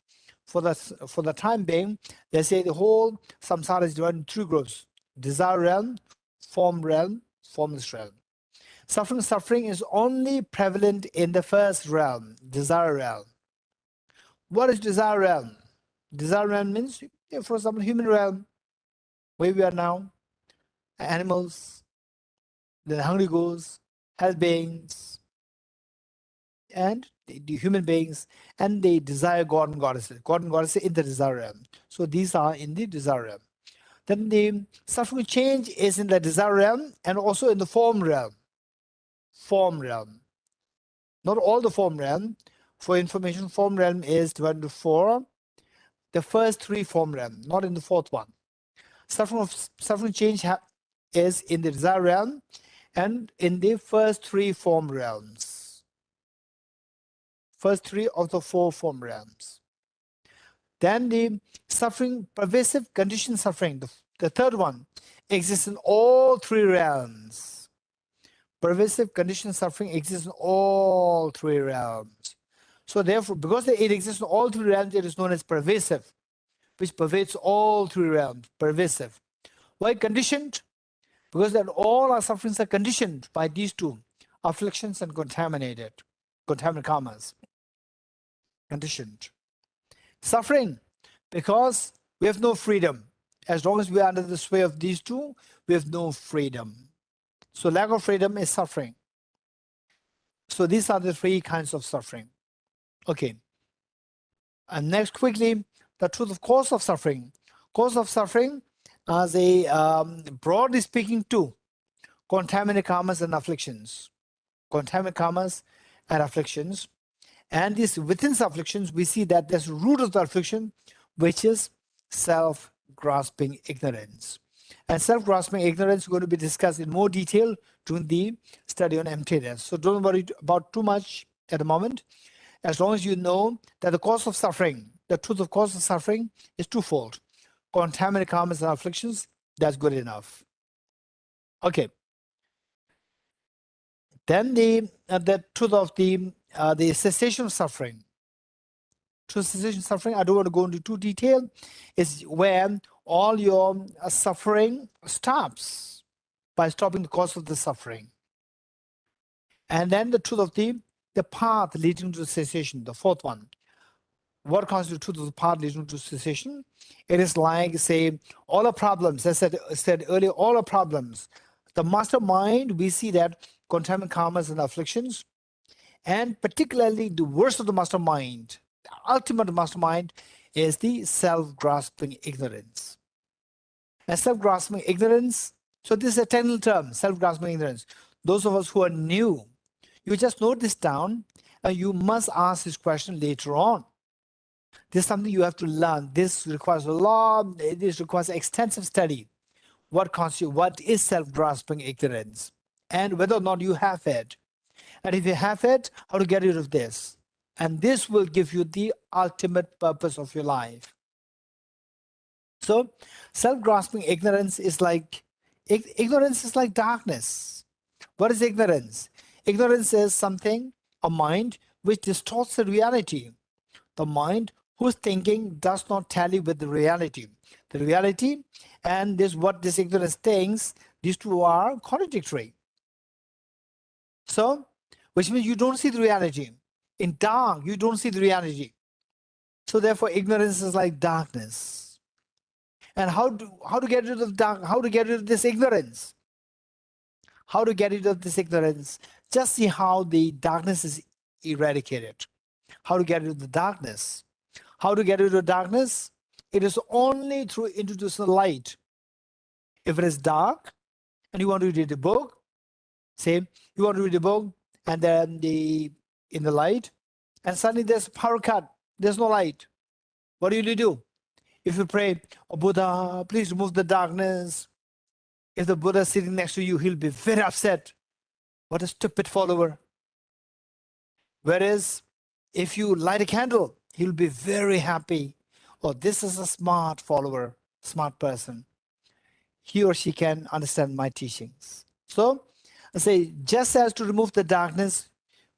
For the time being, they say the whole samsara is divided into three groups: desire realm, formless realm. Suffering is only prevalent in the first realm, desire realm. What is desire realm? Desire realm means, for example, human realm, where we are now, animals, the hungry ghosts, health beings, and the human beings, and they desire God and goddesses. God and goddesses in the desire realm. So these are in the desire realm. Then the suffering change is in the desire realm and also in the form realm. Form realm. Not all the form realm. For information, form realm is divided into four. The first three form realm, not in the fourth one. Suffering change is in the desire realm and in the first three form realms. First three of the four form realms. Then the suffering, pervasive conditioned suffering, the third one, exists in all three realms. Pervasive conditioned suffering exists in all three realms. So therefore, because it exists in all three realms, it is known as pervasive, which pervades all three realms, pervasive. Why conditioned? Because that all our sufferings are conditioned by these two, afflictions and contaminated karmas. Conditioned. Suffering, because we have no freedom. As long as we are under the sway of these two, we have no freedom. So lack of freedom is suffering. So these are the three kinds of suffering. Okay. And next, quickly, the truth of cause of suffering. Cause of suffering, as a broadly speaking, two: contaminated karmas and afflictions. Contaminated karmas and afflictions. And this within afflictions, we see that there's a root of the affliction, which is self-grasping ignorance. And self-grasping ignorance is going to be discussed in more detail during the study on emptiness. So don't worry about too much at the moment. As long as you know that the cause of suffering, the truth of cause of suffering is twofold: contaminated karmas and afflictions, that's good enough. Okay. Then the truth of the cessation of suffering. Truth of cessation of suffering, I don't want to go into too detail, is where all your suffering stops by stopping the cause of the suffering. And then the truth of the path leading to cessation, the fourth one. What constitutes the truth of the path leading to cessation? It is like, say, all our problems, as I said earlier, all our problems. The mastermind, we see that contaminated karmas and afflictions, and particularly the worst of the mastermind, the ultimate mastermind, is the self-grasping ignorance. And self-grasping ignorance, so this is a technical term, self-grasping ignorance. Those of us who are new, you just note this down, and you must ask this question later on. This is something you have to learn. This requires this requires extensive study. What is self-grasping ignorance? And whether or not you have it. And if you have it, how to get rid of this. And this will give you the ultimate purpose of your life. So self-grasping ignorance is like darkness. What is ignorance? Ignorance is something, a mind, which distorts the reality. The mind whose thinking does not tally with the reality. The reality and what this ignorance thinks, these two are contradictory. So, which means you don't see the reality. In dark, you don't see the reality. So therefore, ignorance is like darkness. And how to get rid of dark? How to get rid of this ignorance? How to get rid of this ignorance? Just see how the darkness is eradicated. How to get rid of the darkness? How to get rid of darkness? It is only through introducing light. If it is dark and you want to read a book, say you want to read a book and then in the light, and suddenly there's a power cut, there's no light. What do you do? If you pray, oh Buddha, please remove the darkness. If the Buddha is sitting next to you, he'll be very upset. What a stupid follower. Whereas if you light a candle, he'll be very happy. Oh, this is a smart follower, smart person. He or she can understand my teachings. So I say, just as to remove the darkness,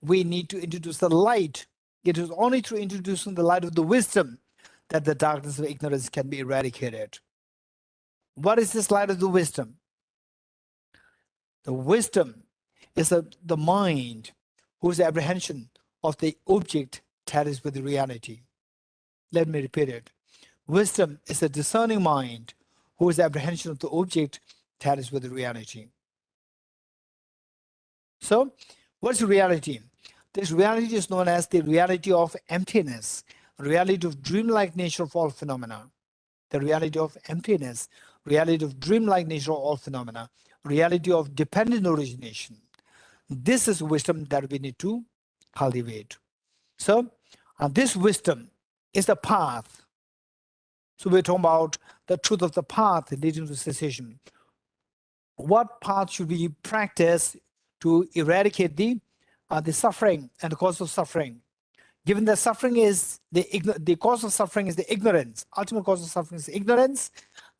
we need to introduce the light. It is only through introducing the light of the wisdom that the darkness of ignorance can be eradicated. What is this light of the wisdom? The wisdom is the mind whose apprehension of the object tallies with the reality. Let me repeat it. Wisdom is a discerning mind whose apprehension of the object tallies with the reality. So, what's reality? This reality is known as the reality of emptiness, reality of dreamlike nature of all phenomena. The reality of emptiness, reality of dreamlike nature of all phenomena, reality of dependent origination. This is wisdom that we need to cultivate. So, this wisdom is the path. So we're talking about the truth of the path leading to cessation. What path should we practice to eradicate the suffering and the cause of suffering? Given that suffering is the cause of suffering is the ignorance, ultimate cause of suffering is ignorance,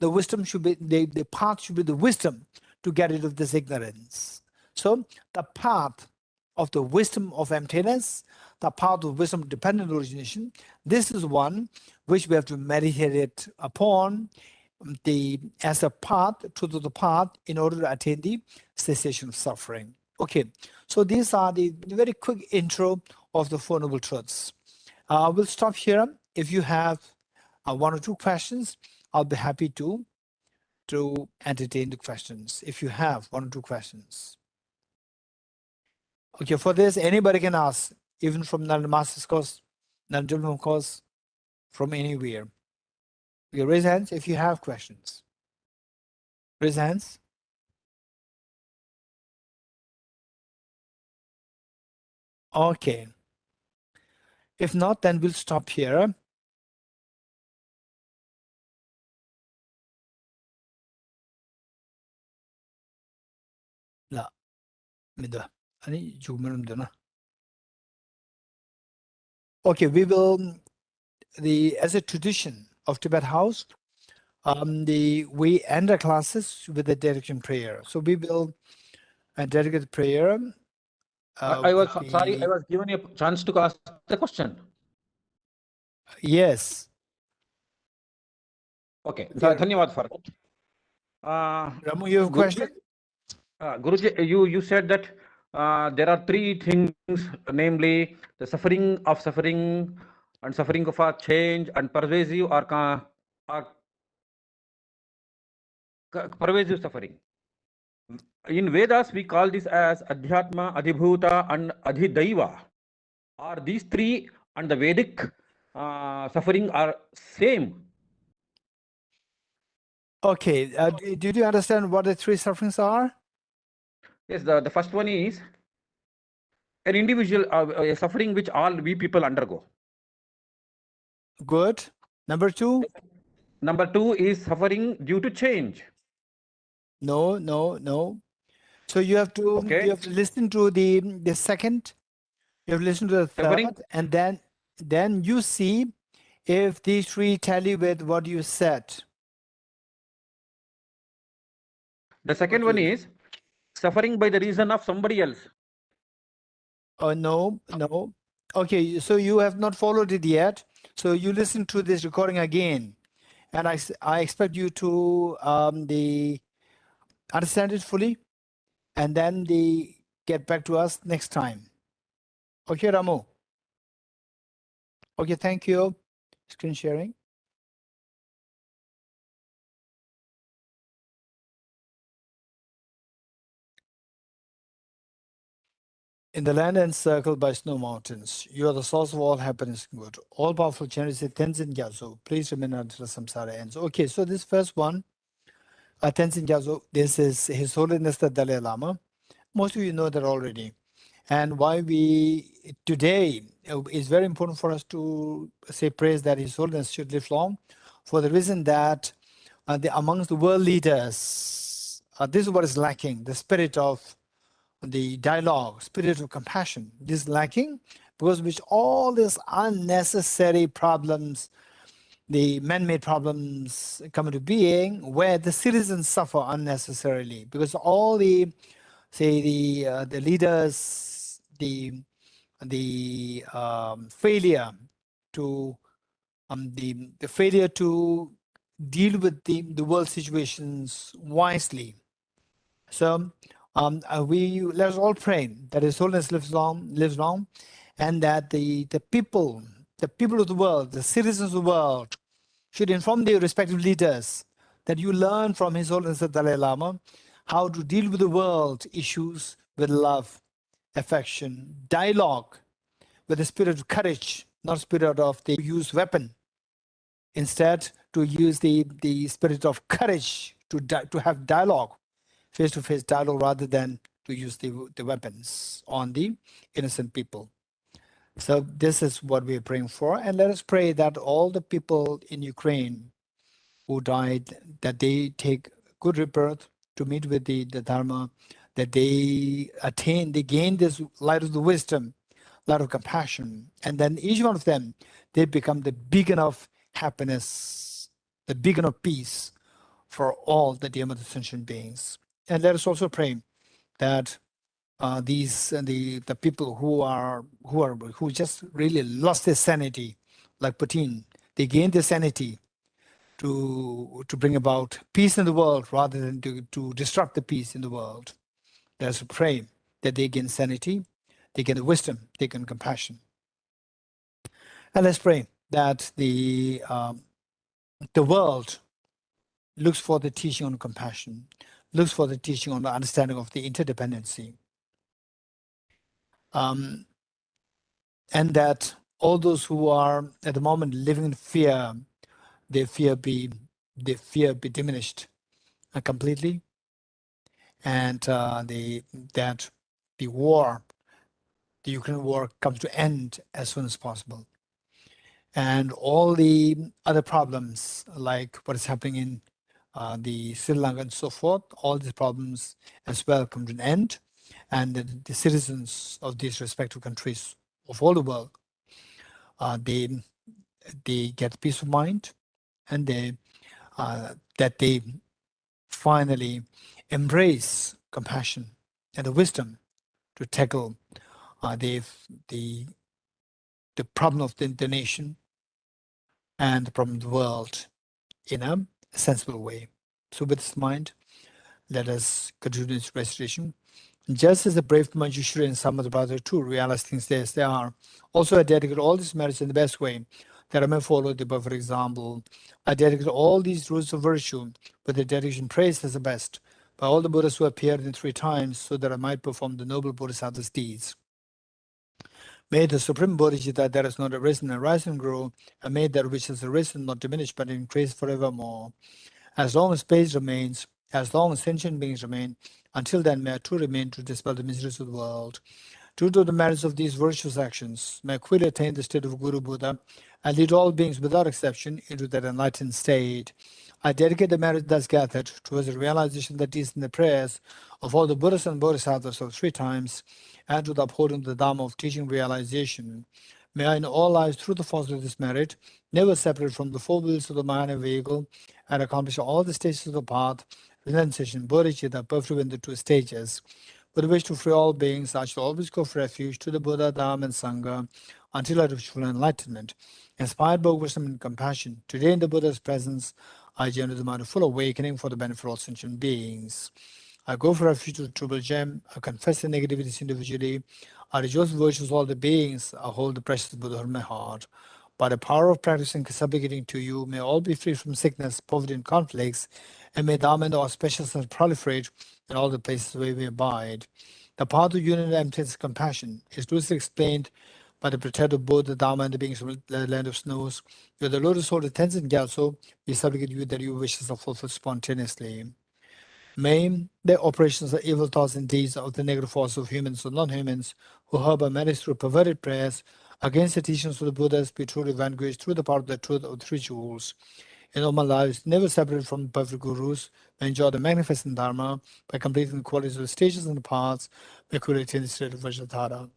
the wisdom should be the path should be the wisdom to get rid of this ignorance. So the path of the wisdom of emptiness, the path of wisdom of dependent origination, this is one which we have to meditate upon as a path, truth of the path, in order to attain the cessation of suffering. Okay, so these are the very quick intro of the Four Noble Truths. We'll stop here. If you have one or two questions, I'll be happy to entertain the questions. If you have one or two questions. Okay, for this, anybody can ask, even from Nalanda Master's course, Nalanda Diploma course, from anywhere. You raise hands if you have questions. Raise hands. Okay. If not, then we'll stop here. لا مده أني جو من عندنا. Okay, we will as a tradition of Tibet House, we end our classes with a dedication prayer. So we will dedicate the prayer. I was sorry, I was given a chance to ask the question. Yes. Okay, Yeah. dhanyawad for that. Ramu, you have a question? Guruji, you said that there are three things, namely the suffering of suffering and suffering of a change and pervasive or pervasive suffering. In Vedas, we call this as Adhyatma, Adhibhuta, and Adhidaiva. Are these three and the Vedic suffering are same? Okay, did you understand what the three sufferings are? Yes, the first one is an individual a suffering which all we people undergo. Good. Number two? Number two is suffering due to change. No. So you have to listen to the second. You have to listen to the third, Suffering. and then you see if these three tally with what you said. The second one is suffering by the reason of somebody else. Oh, no. Okay, so you have not followed it yet. So you listen to this recording again, and I expect you to understand it fully, and then get back to us next time. Okay, Ramu. Okay, thank you. Screen sharing. In the land encircled by snow mountains, you are the source of all happiness and good. All powerful generosity Tenzin Gyatso, please remain until the samsara ends. Okay, so this first one, Tenzin Gyatso, this is His Holiness the Dalai Lama. Most of you know that already. And why we today is very important for us to say praise that His Holiness should live long, for the reason that amongst the world leaders, this is what is lacking: the spirit of the dialogue, spirit of compassion. This is lacking because which all these unnecessary problems, the man-made problems come into being, where the citizens suffer unnecessarily because all the, say, the leaders, the failure to the failure to deal with the world situations wisely. So we let us all pray that His Holiness lives long, and that the people of the world, the citizens of the world, should inform their respective leaders that you learn from His Holiness the Dalai Lama how to deal with the world issues with love, affection, dialogue, with the spirit of courage, not spirit of the use weapon. Instead, to use the spirit of courage to have dialogue, face-to-face dialogue, rather than to use the weapons on the innocent people. So this is what we are praying for. And let us pray that all the people in Ukraine who died, that they take good rebirth to meet with the Dharma, that they gain this light of the wisdom, light of compassion, and then each one of them, they become the beacon of happiness, the beacon of peace for all the dear mother sentient beings. And let us also pray that the people who just really lost their sanity, like Putin, they gained their sanity to bring about peace in the world rather than to disrupt the peace in the world. Let us pray that they gain sanity, they gain wisdom, they gain compassion. And let's pray that the world looks for the teaching on compassion, looks for the teaching on the understanding of the interdependency. And that all those who are at the moment living in fear, their fear be diminished completely, and that the war, the Ukraine war, comes to end as soon as possible, and all the other problems like what is happening in the Sri Lanka and so forth, all these problems as well come to an end, and the citizens of these respective countries of all the world, they get peace of mind, and that they finally embrace compassion and the wisdom to tackle the problem of the nation and the problem of the world in a sensible way. So with this mind, let us continue this recitation. Just as the brave Manjushri and some of the brothers too realize things as they are, also I dedicate all these merits in the best way, that I may follow the above example. I dedicate all these rules of virtue with the dedication praised as the best by all the Buddhas who appeared in 3 times, so that I might perform the noble Bodhisattva's deeds. May the Supreme Bodhicitta that has not arisen arise and grow, and may that which has arisen not diminish but increase forevermore. As long as space remains, as long as sentient beings remain, until then may I too remain to dispel the miseries of the world. Due to the merits of these virtuous actions, may I quickly attain the state of Guru Buddha and lead all beings without exception into that enlightened state. I dedicate the merit thus gathered towards the realization that is in the prayers of all the Buddhas and Bodhisattvas of 3 times, and to the upholding the Dharma of teaching realization. May I in all lives, through the force of this merit, never separate from the 4 wheels of the Mahana vehicle, and accomplish all the stages of the path, renunciation, bodhicitta, perfectly in the 2 stages. With the wish to free all beings, I shall always go for refuge to the Buddha, Dharma, and Sangha until I reach full enlightenment. Inspired by wisdom and compassion, today in the Buddha's presence, I journey to the mind of full awakening for the benefit of all sentient beings. I go for refuge to the Triple Gem. I confess the negativities individually. I rejoice with virtues of all the beings. I hold the precious Buddha in my heart. By the power of practicing supplicating to you, may all be free from sickness, poverty, and conflicts, and may Dharma and auspiciousness proliferate in all the places where we abide. The path of unity and emptiness compassion is loosely explained by the protector of both the Dharma and the beings from the land of snows. With the lotus holder Tenzin Gyatso, we supplicate you that your wishes are fulfilled spontaneously. May the operations of evil thoughts and deeds of the negative force of humans or non-humans who harbor malice through perverted prayers against the teachings of the Buddhas be truly vanquished through the power of the truth of the rituals. In all my lives, never separated from the perfect gurus, may enjoy the magnificent Dharma by completing the qualities of the stages and the paths, may create the state of Vajradhara.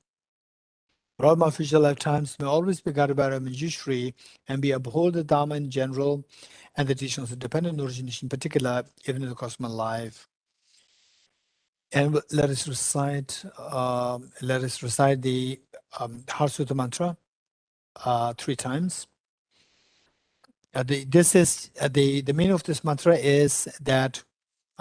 For all my future lifetimes, may always be guided by Ramajishri and be uphold the Dharma in general and the teachings of dependent origination in particular, even in the course of my life. And let us recite the Heart Sutta mantra 3 times. The meaning of this mantra is that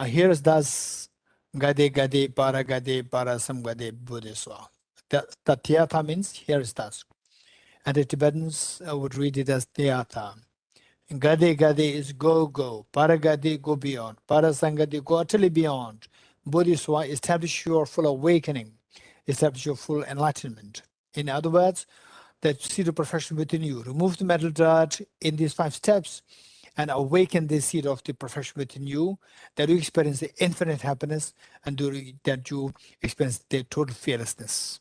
here is das gade gade para sam gade buddhiswa. Tatyatha means here is das. And the Tibetans would read it as Teatha. Gade gade is go. Para gade, go beyond. Para sangade, go utterly beyond. Bodhisattva, establish your full awakening. Establish your full enlightenment. In other words, that seed of perfection within you. Remove the mental dirt in these 5 steps and awaken the seed of the perfection within you, that you experience the infinite happiness and that you experience the total fearlessness.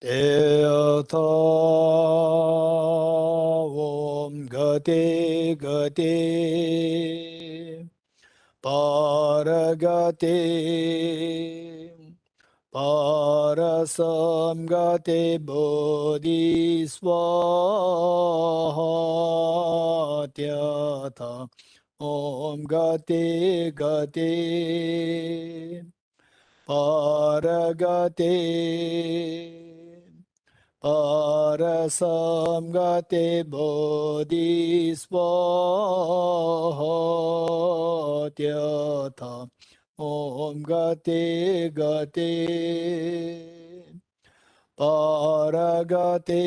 Teata Om Gate Gate Paragate Parasam Gate Bodhiswaha Teata Om Gate Gate Paragate Parasam Gate Bodhiswaha Tyatha Om Gate Gate Paragate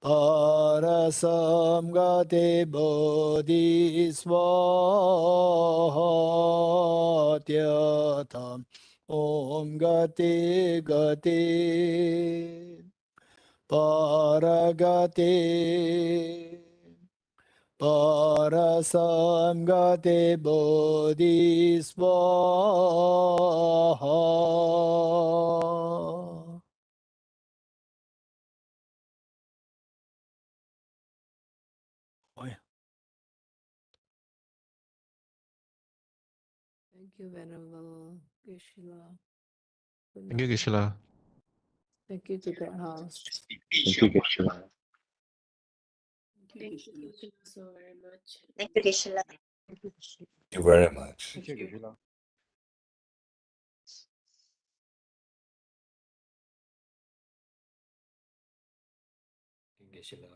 Parasam Gate Bodhiswaha Tyatha Om Gate Gate Paragate Parasam Gate Bodhiswaha. Thank you, Venerable Geshe-la. Thank you, Geshe-la. Thank you to the house. Thank you, Geshe-la. Thank you, Geshe-la, so very much. Thank you, Geshe-la. Thank you very much. Thank you, Geshe-la. Geshe-la.